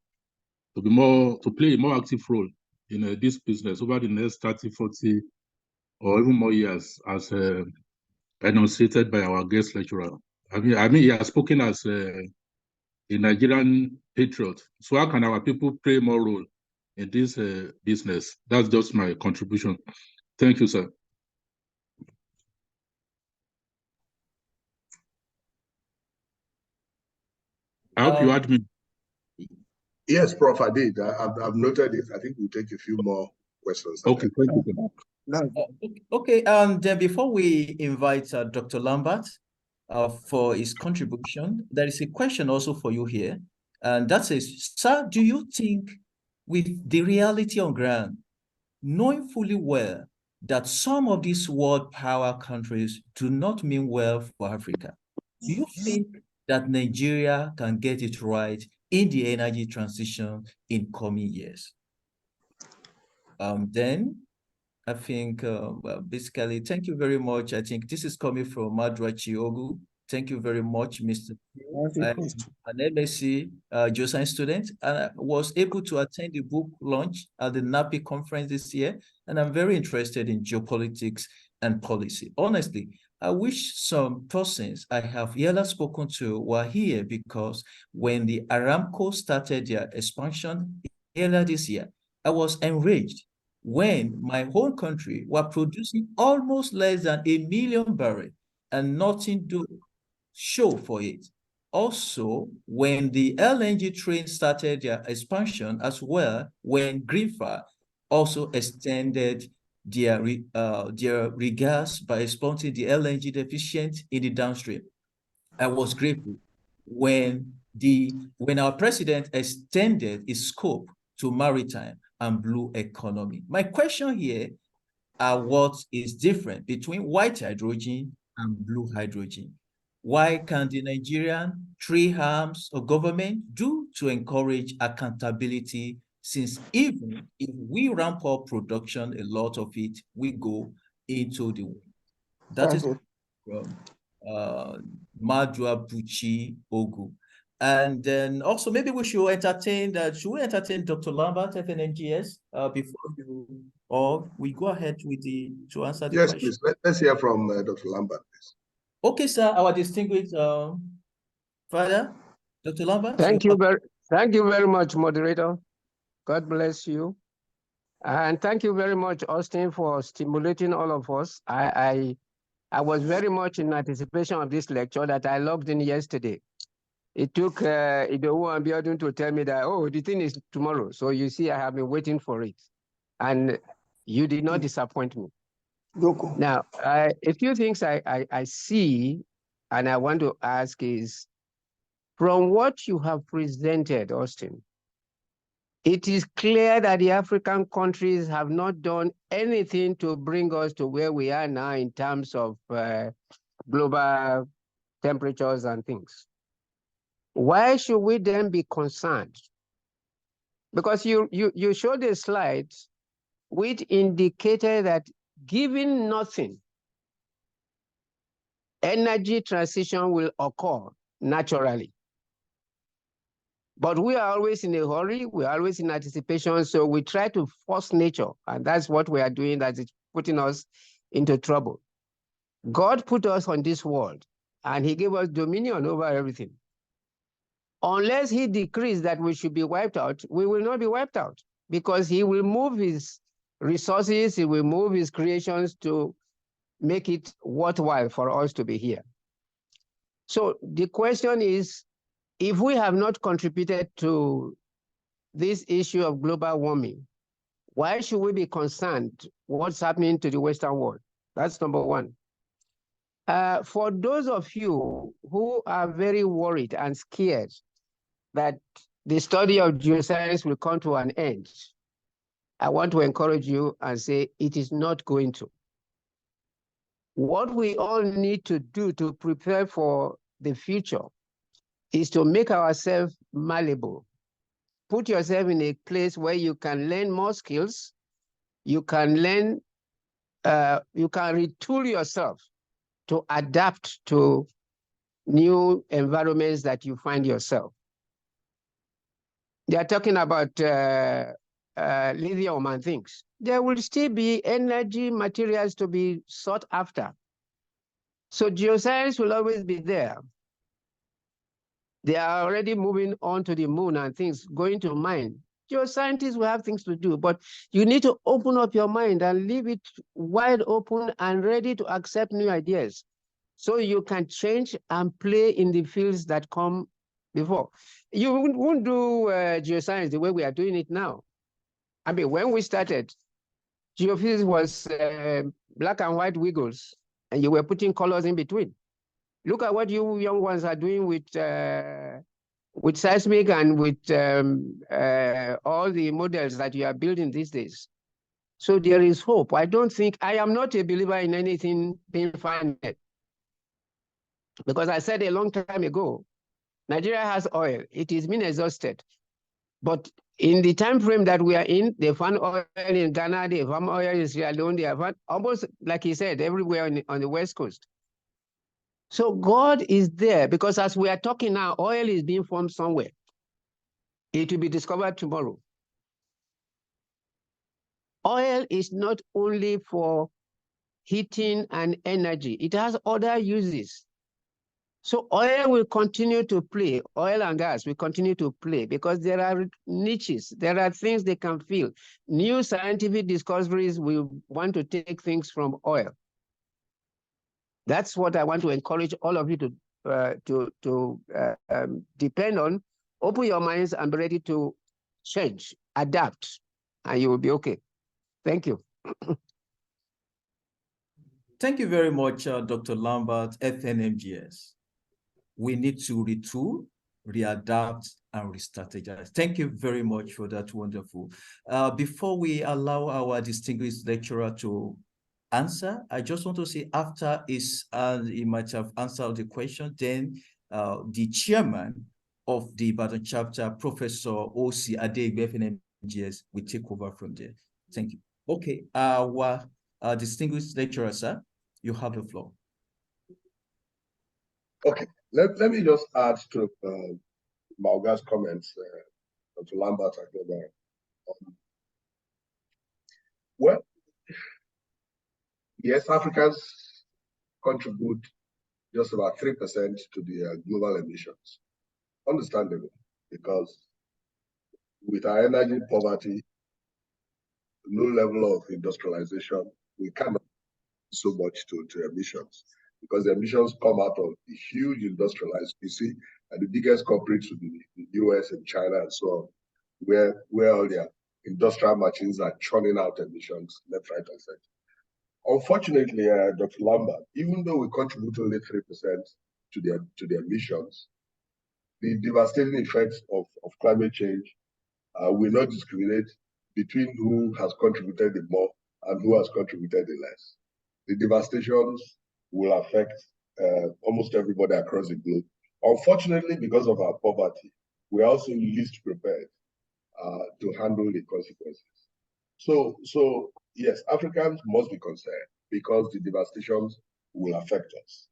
to play a more active role in this business over the next 30, 40, or even more years, as enunciated by our guest lecturer? I mean, he has spoken as a Nigerian patriot. So how can our people play more role in this business? That's just my contribution. Thank you, sir. hope you had me. Yes, Prof, I did. I've noted it. I think we'll take a few more questions. Okay, thank you. Okay, then before we invite Dr. Lambert for his contribution, there is a question also for you here. And that says, sir, do you think with the reality on ground, knowing fully well that some of these world power countries do not mean well for Africa, do you think that Nigeria can get it right in the energy transition in coming years? Then I think, well, basically, thank you very much. I think this is coming from Madrachi Ogu. Thank you very much, Mr. I'm an MSc Geoscience student, and I was able to attend the book launch at the NAPI conference this year, and I'm very interested in geopolitics and policy. Honestly, I wish some persons I have earlier spoken to were here, because when the Aramco started their expansion earlier this year, I was enraged when my whole country were producing almost less than 1 million barrels and nothing to show for it. Also, when the LNG train started their expansion as well, when Greenfire also extended their regas by exploiting the LNG deficient in the downstream, I was grateful when our president extended its scope to maritime and blue economy. My question here are what is different between white hydrogen and blue hydrogen? Why can the Nigerian three arms of government do to encourage accountability, since even if we ramp up production, a lot of it will go into the wind? That is from Madra Buchi Ogu. And then also maybe we should entertain Dr. Lambert of NMGS before you, or we go ahead with to answer the question. Yes, please. Let's hear from Dr. Lambert, please. Okay, sir, our distinguished father, Dr. Lambert. Thank you very much, moderator. God bless you. And thank you very much, Austin, for stimulating all of us. I was very much in anticipation of this lecture that I logged in yesterday. It took Idowu and Biodun to tell me that, oh, the thing is tomorrow. So you see, I have been waiting for it. And you did not disappoint me. Now, a few things I see and I want to ask is, from what you have presented, Austin, it is clear that the African countries have not done anything to bring us to where we are now in terms of global temperatures and things. Why should we then be concerned? Because you showed a slide which indicated that given nothing, energy transition will occur naturally. But we are always in a hurry, we are always in anticipation, so we try to force nature, and that's what we are doing, that is putting us into trouble. God put us on this world, and he gave us dominion over everything. Unless he decrees that we should be wiped out, we will not be wiped out, because he will move his resources, he will move his creations to make it worthwhile for us to be here. So the question is, if we have not contributed to this issue of global warming, why should we be concerned what's happening to the Western world? That's number one. For those of you who are very worried and scared that the study of geoscience will come to an end, I want to encourage you and say it is not going to. What we all need to do to prepare for the future is to make ourselves malleable. Put yourself in a place where you can learn more skills, you can learn, you can retool yourself to adapt to new environments that you find yourself. They are talking about lithium and things. There will still be energy materials to be sought after. So geoscience will always be there. They are already moving on to the moon and things, going to mine. Geoscientists will have things to do, but you need to open up your mind and leave it wide open and ready to accept new ideas, so you can change and play in the fields that come before. You wouldn't do geoscience the way we are doing it now. I mean, when we started, geophysics was black and white wiggles, and you were putting colors in between. Look at what you young ones are doing with seismic and with all the models that you are building these days. So there is hope. I am not a believer in anything being finite. Because I said a long time ago, Nigeria has oil. It is been exhausted. But in the time frame that we are in, they found oil in Ghana, they found oil in Sierra Leone, they have found almost, like he said, everywhere on the West Coast. So God is there, because as we are talking now, oil is being formed somewhere. It will be discovered tomorrow. Oil is not only for heating and energy. It has other uses. So oil will continue to play, oil and gas will continue to play, because there are niches, there are things they can fill. New scientific discoveries will want to take things from oil. That's what I want to encourage all of you to depend on. Open your minds and be ready to change, adapt, and you will be okay. Thank you. Thank you very much, Dr. Lambert, FNMGS. We need to retool, readapt, and re-strategize. Thank you very much for that wonderful. Before we allow our distinguished lecturer to answer, I just want to say after he might have answered the question, then the chairman of the Ibadan chapter, Professor O.C. Adegbe, FNMGS, will take over from there. Thank you. Okay, our distinguished lecturer, sir, you have the floor. Okay, let me just add to Malga's comments, Dr. Lambert. Well, yes, Africans contribute just about 3% to the global emissions. Understandable, because with our energy poverty, low level of industrialization, we cannot do so much to emissions, because the emissions come out of the huge industrialized PC, and the biggest culprits would be the US and China and so on, where all their industrial machines are churning out emissions left, right, and center. Unfortunately, Dr. Lambert, even though we contribute only 3% to the emissions, the devastating effects of climate change will not discriminate between who has contributed the more and who has contributed the less. The devastations will affect almost everybody across the globe. Unfortunately, because of our poverty, we are also least prepared to handle the consequences. So yes, Africans must be concerned, because the devastations will affect us,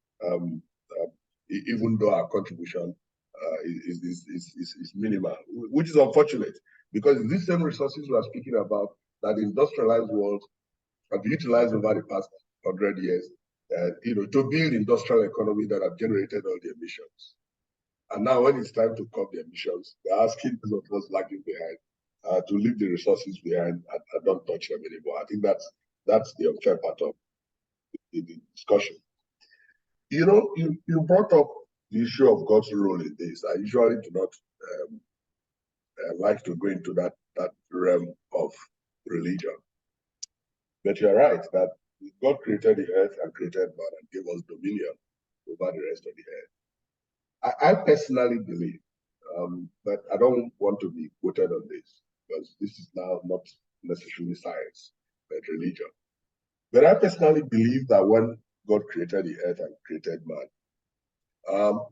even though our contribution is minimal, which is unfortunate, because these same resources we are speaking about that the industrialized world have utilized over the past 100 years, to build industrial economy that have generated all the emissions. And now when it's time to cut the emissions, they're asking those of us lagging behind to leave the resources behind and don't touch them anymore. I think that's the unfair part of the discussion. You brought up the issue of God's role in this. I usually do not like to go into that realm of religion. But you're right that God created the earth and created man and gave us dominion over the rest of the earth. I personally believe, but I don't want to be quoted on this, because this is now not necessarily science, but religion. But I personally believe that when God created the earth and created man,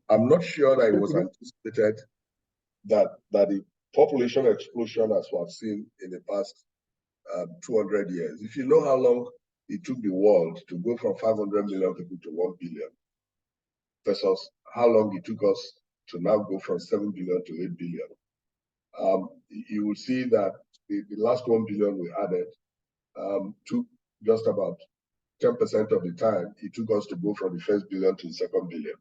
I'm not sure that it was anticipated that the population explosion as we have seen in the past 200 years. If you know how long it took the world to go from 500 million people to 1 billion, versus how long it took us to now go from 7 billion to 8 billion, you will see that the last 1 billion we added took just about 10% of the time it took us to go from the first billion to the second billion.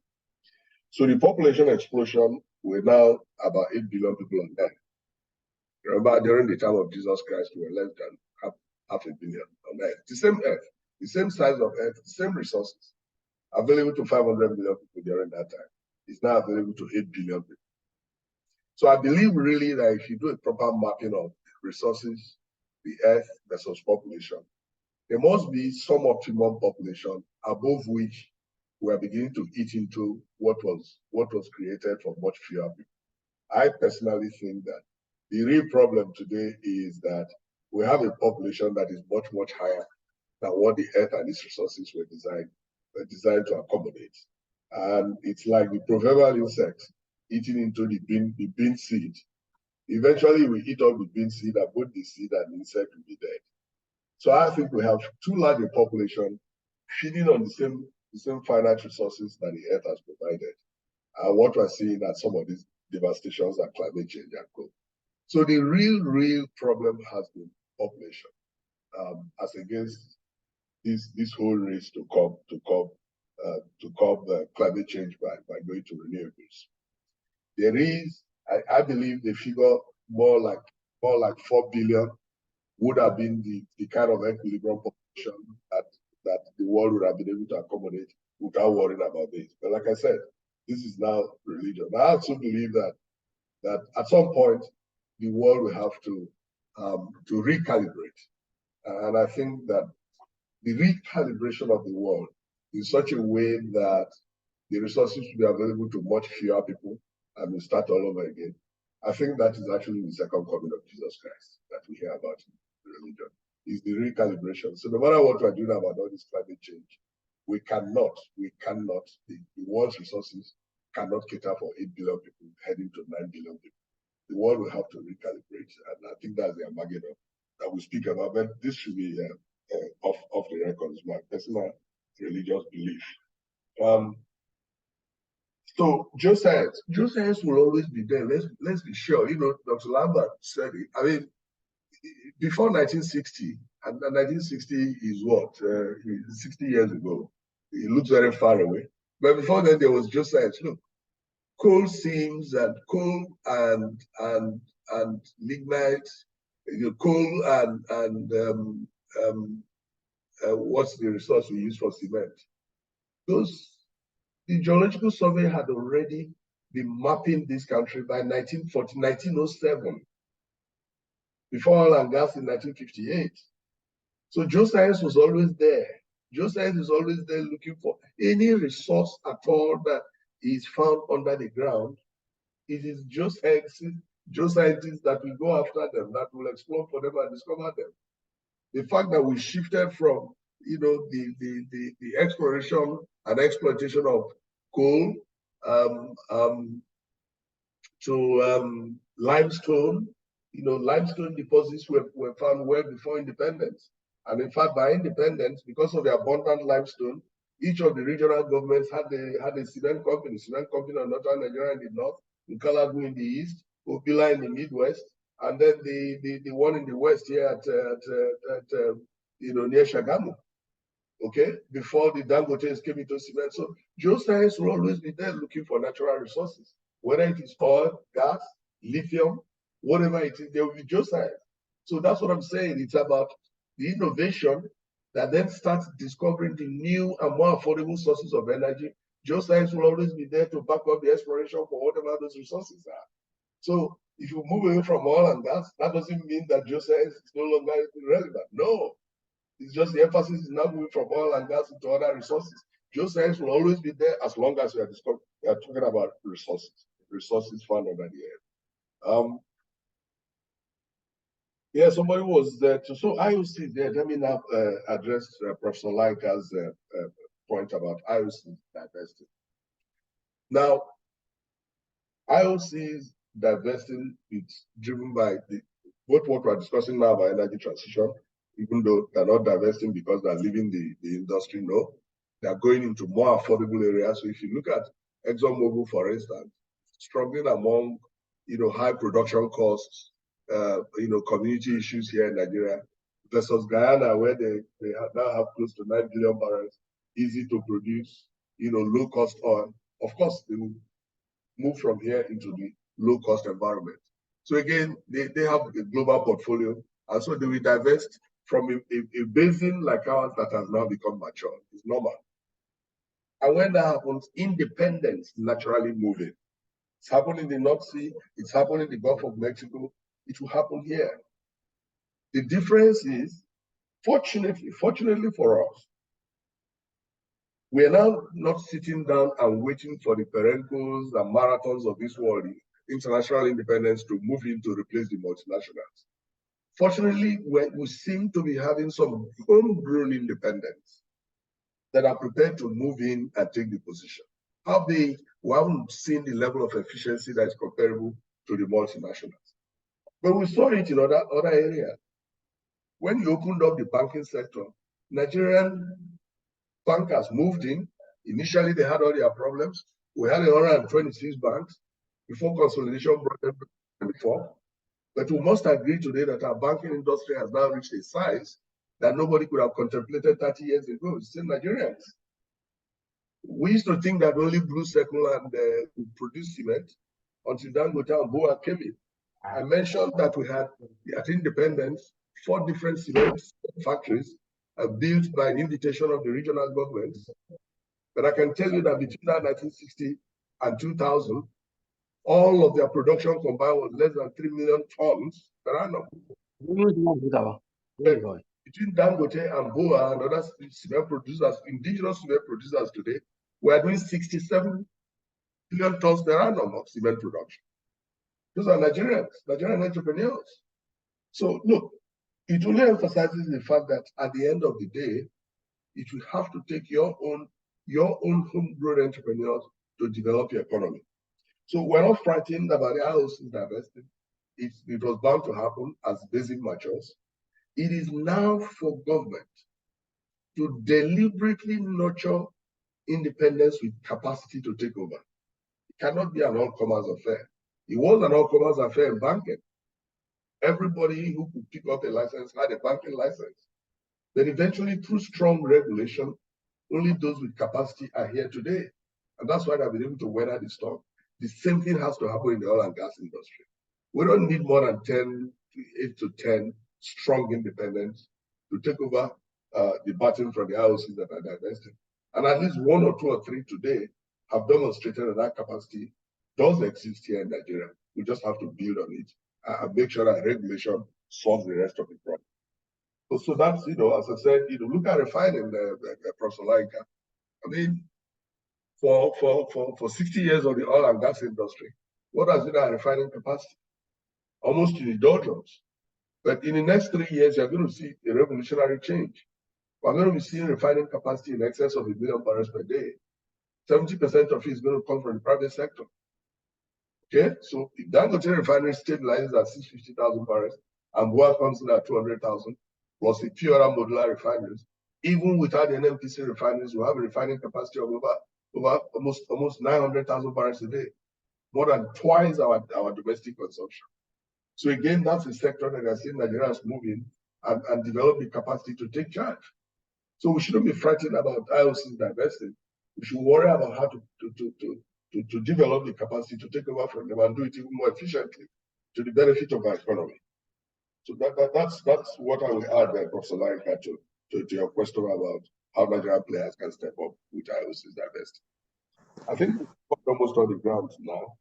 So the population explosion, we're now about 8 billion people on Earth. Remember, during the time of Jesus Christ, we were less than half a billion on Earth. The same Earth, the same size of Earth, the same resources, available to 500 million people during that time. It's now available to 8 billion people. So I believe really that if you do a proper mapping of resources, the earth versus population, there must be some optimum population above which we are beginning to eat into what was created for much fewer people. I personally think that the real problem today is that we have a population that is much, much higher than what the earth and its resources were designed to accommodate. And it's like the proverbial insect eating into the bean seed. Eventually, we eat up the bean seed, and both the seed and the insect will be dead. So I think we have too large a population feeding on the same finite resources that the earth has provided. And what we're seeing are some of these devastations are climate change and growth. So the real problem has been population, as against this whole race to curb climate change by going to renewables. There is, I believe, the figure more like 4 billion would have been the kind of equilibrium population that the world would have been able to accommodate without worrying about this. But like I said, this is now religion. I also believe that at some point the world will have to recalibrate, and I think that the recalibration of the world in such a way that the resources will be available to much fewer people and we start all over again. I think that is actually the second coming of Jesus Christ that we hear about in religion, is the recalibration. So no matter what we're doing about all this climate change, we cannot, the world's resources cannot cater for 8 billion people heading to 9 billion people. The world will have to recalibrate, and I think that's the Armageddon that we speak about, but this should be off the record. It's my personal religious belief. So geoscience will always be there. Let's be sure. You know, Dr. Lambert said it. I mean, before 1960, and 1960 is what 60 years ago. It looks very far away. But before then, there was geoscience. Look, coal seams and coal and lignite, coal and what's the resource we use for cement? The Geological Survey had already been mapping this country by 1907, before oil and gas in 1958. So geoscience was always there. Geoscience is always there looking for any resource at all that is found under the ground. It is geoscientists that will go after them, that will explore for them and discover them. The fact that we shifted from the exploration and exploitation of coal to limestone. Limestone deposits were found well before independence. And in fact, by independence, because of the abundant limestone, each of the regional governments had a cement company of northern Nigeria in the north, Nkalagu in the east, Obila in the Midwest, and then the one in the west here at near Shagamu. Okay, before the Dangotes came into cement. So geoscience will always be there looking for natural resources, whether it is oil, gas, lithium, whatever it is, there will be geoscience. So that's what I'm saying. It's about the innovation that then starts discovering the new and more affordable sources of energy. Geoscience will always be there to back up the exploration for whatever those resources are. So if you move away from oil and gas, that doesn't mean that geoscience is no longer relevant. No. It's just the emphasis is now moving from oil and gas into other resources. Geoscience will always be there as long as we are talking about resources found under the earth. Yeah, somebody was there too. So IOC there. Let me now address Professor Laika's point about IOC divesting. Now, IOC's divesting is driven by both what we're discussing now about energy transition, even though they're not divesting because they're leaving the industry. No, they're going into more affordable areas. So if you look at ExxonMobil, for instance, struggling among high production costs, community issues here in Nigeria, versus Guyana, where they now have close to 9 billion barrels, easy to produce, low cost oil. Of course, they will move from here into the low cost environment. So again, they have a global portfolio, and so they will divest from a basin like ours that has now become mature. It's normal. And when that happens, independence naturally moves in. It's happened in the North Sea. It's happened in the Gulf of Mexico. It will happen here. The difference is, fortunately for us, we are now not sitting down and waiting for the Perencos and marathons of this world, international independence, to move in to replace the multinationals. Fortunately, we seem to be having some homegrown independents that are prepared to move in and take the position. How we haven't seen the level of efficiency that is comparable to the multinationals. But we saw it in other areas. When you opened up the banking sector, Nigerian bankers moved in. Initially, they had all their problems. We had 126 banks before consolidation brought them to 24. But we must agree today that our banking industry has now reached a size that nobody could have contemplated 30 years ago. It's still Nigerians. We used to think that only Blue Circle and produce cement until Dangote and Boa came in. I mentioned that we had, at independence, 4 different cement factories built by an invitation of the regional governments. But I can tell you that between 1960 and 2000, all of their production combined was less than 3 million tons per annum. Between Dangote and Boa and other cement producers, indigenous cement producers today, we are doing 67 million tons per annum of cement production. Those are Nigerians, Nigerian entrepreneurs. So look, it only emphasizes the fact that at the end of the day, it will have to take your own homegrown entrepreneurs to develop your economy. So we're not frightened about the IOCs divesting. It was bound to happen as basic matures. It is now for government to deliberately nurture independence with capacity to take over. It cannot be an all-comers affair. It was an all-comers affair in banking. Everybody who could pick up a license had a banking license. But eventually, through strong regulation, only those with capacity are here today. And that's why they've been able to weather the storm. The same thing has to happen in the oil and gas industry. We don't need more than 8 to 10 strong independents to take over the baton from the IOCs that are divested. And at least 1 or 2 or 3 today have demonstrated that capacity does exist here in Nigeria. We just have to build on it and make sure that regulation solves the rest of the problem. So that's, as I said, look at refining, Professor Laika. I mean, for 60 years of the oil and gas industry, what has been our refining capacity? Almost in the doldrums. But in the next 3 years, you're going to see a revolutionary change. We're going to be seeing refining capacity in excess of 1 million barrels per day. 70% of it is going to come from the private sector. Okay, so if Dangote refinery stabilizes at 650,000 barrels and Boa comes in at 200,000, plus a few other modular refineries, even without the NMGS refineries, we have a refining capacity of over almost 900,000 barrels a day, more than twice our domestic consumption. So again, that's a sector that has seen Nigerians move in and develop the capacity to take charge. So we shouldn't be frightened about IOCs divesting. We should worry about how to develop the capacity to take over from them and do it even more efficiently to the benefit of our economy. So that's what I will add there, Professor Laika, to your question about how Nigerian players can step up with IOCs divesting. I think we've got almost on the ground now.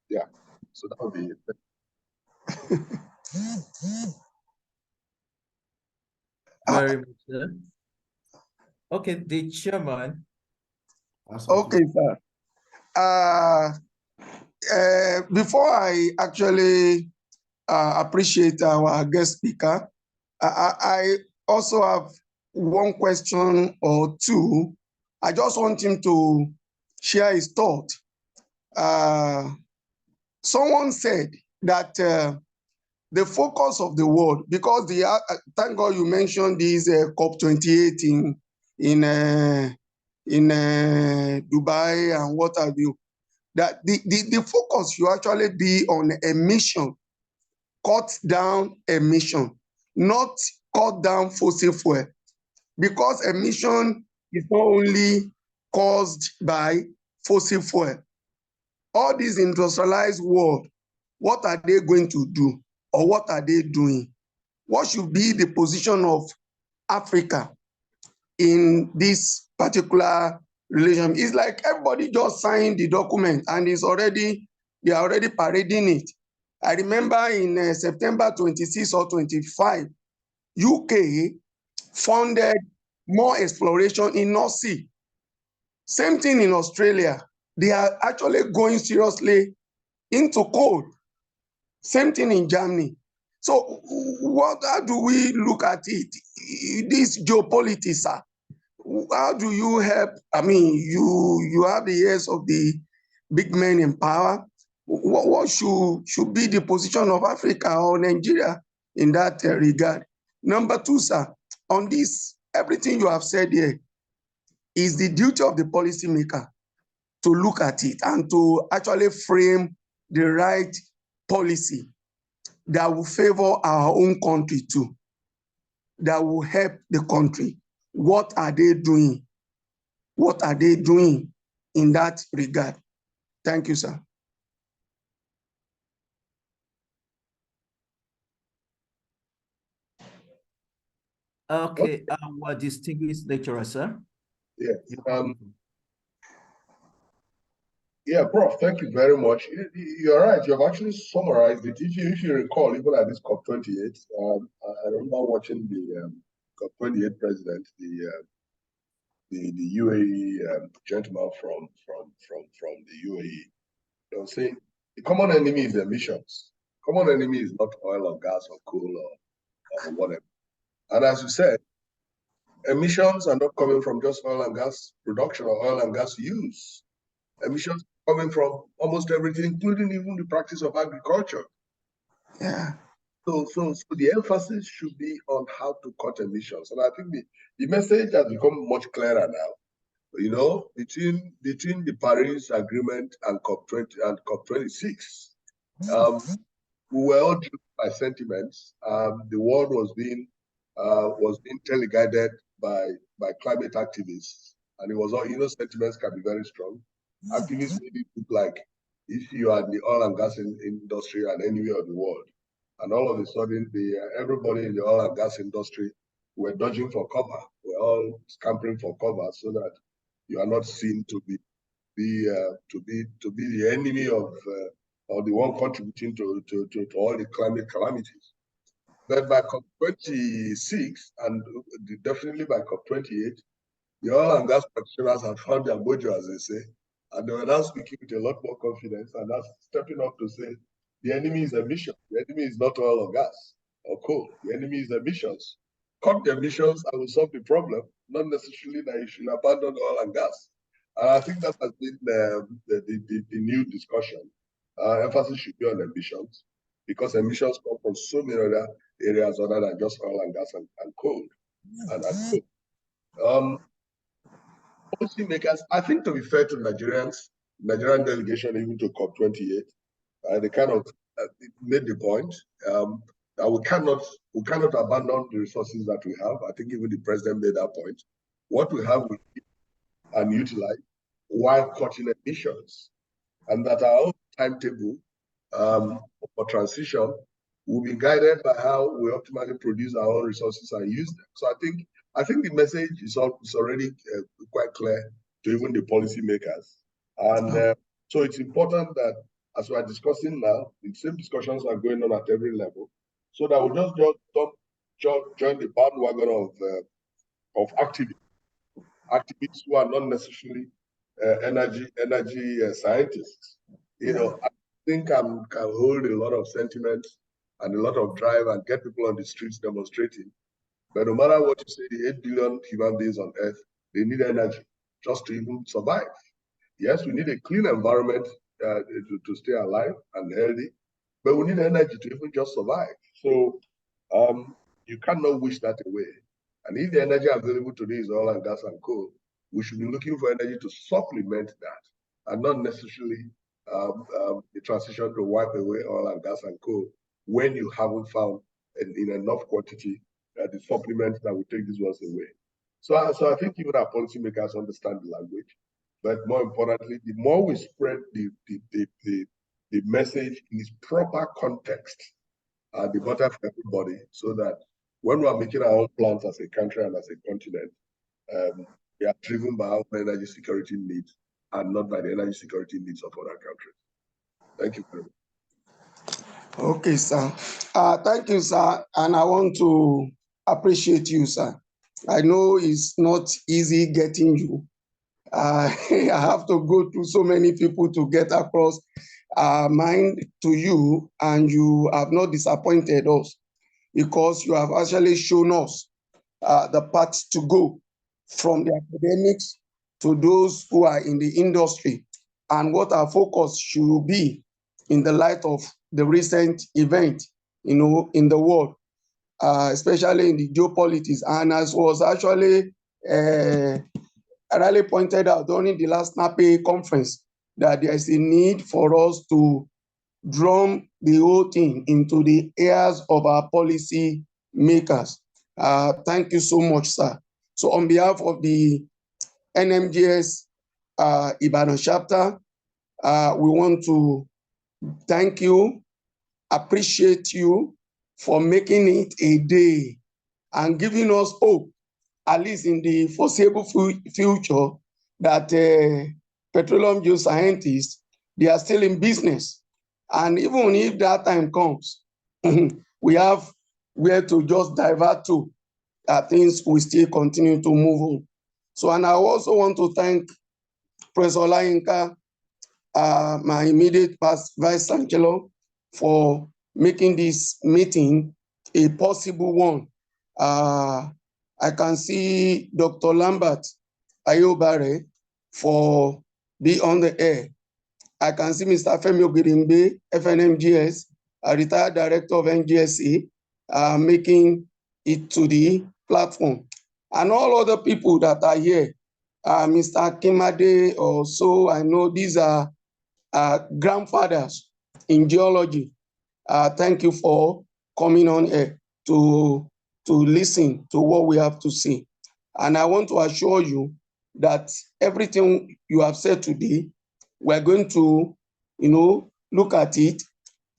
Yeah, so that will be it. Very much, sir. Okay, the chairman. Okay, sir. Before I actually appreciate our guest speaker, I also have one question or two. I just want him to share his thought. Someone said that the focus of the world, because thank God you mentioned this COP28 in Dubai and what have you, that the focus should actually be on emission, cut down emission, not cut down fossil fuel, because emission is not only caused by fossil fuel. All these industrialized world, what are they going to do, or what are they doing? What should be the position of Africa in this particular relation? It's like everybody just signed the document and is already They are already parading it. I remember in September 26 or 25, UK funded more exploration in North Sea. Same thing in Australia. They are actually going seriously into coal. Same thing in Germany. So how do we look at it? This geopolitics, sir. How do you help? I mean, you have the ears of the big men in power. What should be the position of Africa or Nigeria in that regard? Number two, sir, on this, everything you have said here is the duty of the policymaker to look at it and to actually frame the right policy that will favor our own country too, that will help the country. What are they doing? What are they doing in that regard? Thank you, sir. Okay, our distinguished lecturer, sir. Yes. Yeah, Prof, thank you very much. You're right. You have actually summarized it. If you recall, even at this COP28, I remember watching the COP28 president, the UAE gentleman from the UAE. They'll say the common enemy is emissions. Common enemy is not oil or gas or coal or whatever. And as you said, emissions are not coming from just oil and gas production or oil and gas use. Emissions coming from almost everything, including even the practice of agriculture. Yeah. So the emphasis should be on how to cut emissions. And I think the message has become much clearer now. You know, between the Paris Agreement and COP20 and COP26, we were all driven by sentiments. The world was being teleguided by climate activists, and it was all, you know, sentiments can be very strong. Activists made it look like if you are in the oil and gas industry and anywhere of the world, and all of a sudden everybody in the oil and gas industry were dodging for cover. We're all scampering for cover so that you are not seen to be the enemy of or the one contributing to all the climate calamities. But by COP26 and definitely by COP28, the oil and gas practitioners have found their mojo, as they say, and they were now speaking with a lot more confidence and now stepping up to say the enemy is emissions. The enemy is not oil or gas or coal. The enemy is emissions. Cut the emissions and we'll solve the problem, not necessarily that you should abandon oil and gas. And I think that has been the new discussion. Emphasis should be on emissions, because emissions come from so many other areas other than just oil and gas and coal. Policymakers, I think, to be fair to Nigerian delegation, even to COP28, they kind of made the point that we cannot abandon the resources that we have. I think even the president made that point. What we have, we keep and utilize while cutting emissions, and that our own timetable for transition will be guided by how we optimally produce our own resources and use them. So I think the message is already quite clear to even the policymakers. And so it's important that as we are discussing now, the same discussions are going on at every level, so that we just don't join the bandwagon of activists who are not necessarily energy scientists. You know, I think can hold a lot of sentiment and a lot of drive and get people on the streets demonstrating. But no matter what you say, the 8 billion human beings on Earth, they need energy just to even survive. Yes, we need a clean environment to stay alive and healthy, but we need energy to even just survive. So you cannot wish that away. And if the energy available today is oil and gas and coal, we should be looking for energy to supplement that, and not necessarily the transition to wipe away oil and gas and coal when you haven't found in enough quantity the supplements that will take these ones away. So I think even our policymakers understand the language, but more importantly, the more we spread the message in its proper context, the better for everybody, so that when we are making our own plans as a country and as a continent, we are driven by our energy security needs and not by the energy security needs of other countries. Thank you very much. Okay, sir. Thank you, sir. And I want to appreciate you, sir. I know it's not easy getting you. I have to go through so many people to get across mind to you, and you have not disappointed us because you have actually shown us the path to go from the academics to those who are in the industry and what our focus should be in the light of the recent event, in the world, especially in the geopolitics. And as was actually really pointed out during the last NAPE conference, that there is a need for us to drum the whole thing into the ears of our policy makers. Thank you so much, sir. So on behalf of the NMGS Ibadan chapter, we want to thank you, appreciate you for making it a day and giving us hope, at least in the foreseeable future, that petroleum geoscientists, they are still in business. And even if that time comes, we have where to just divert to, things will still continue to move on. So, and I also want to thank Professor Olayinka, my immediate past Vice Chancellor, for making this meeting a possible one. I can see Dr. Lambert Ayobare for be on the air. I can see Mr. Femi Ogirimbe, FNMGS, a retired director of NGSA, making it to the platform. And all other people that are here, Mr. Kimade also, I know these are grandfathers in geology. Thank you for coming on air to listen to what we have to say. And I want to assure you that everything you have said today, we're going to, look at it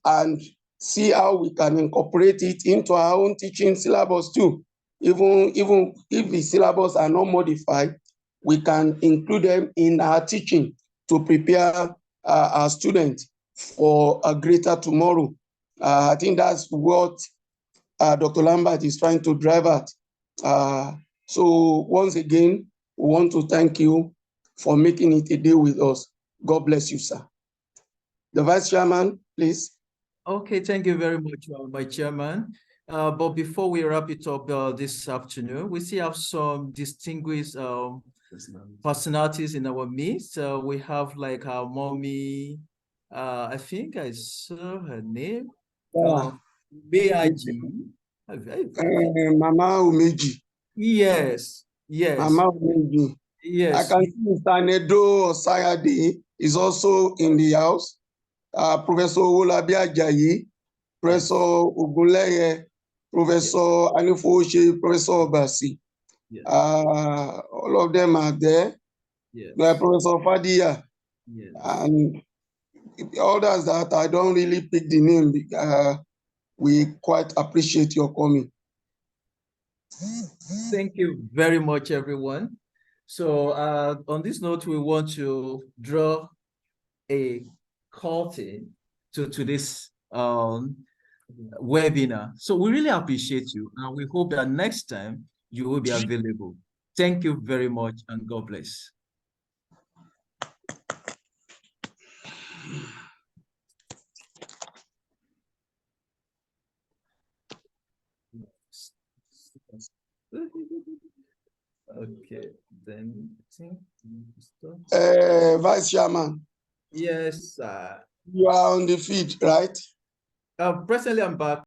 and see how we can incorporate it into our own teaching syllabus too. Even if the syllabus are not modified, we can include them in our teaching to prepare our students for a greater tomorrow. I think that's what Dr. Lambert is trying to drive at. So once again, we want to thank you for making it a day with us. God bless you, sir. The Vice Chairman, please. Okay, thank you very much, my chairman. But before we wrap it up this afternoon, we still have some distinguished personalities in our midst. We have like our mommy, I think I saw her name, Beaji. Mama Umeji. Yes, yes. Mama Umeji. Yes. I can see Mr. Nedo Sayade is also in the house. Professor Olabi Ajayi, Professor Ogunleye, Professor Anifoshe, Professor Obasi. Yes. All of them are there. Yes. Professor Fadia. Yes. And others that I don't really pick the name. We quite appreciate your coming. Thank you very much, everyone. So on this note, we want to draw a curtain to this webinar. So we really appreciate you, and we hope that next time you will be available. Thank you very much, and God bless. Okay, then Vice Chairman. Yes, you are on the feed, right? presently I'm back.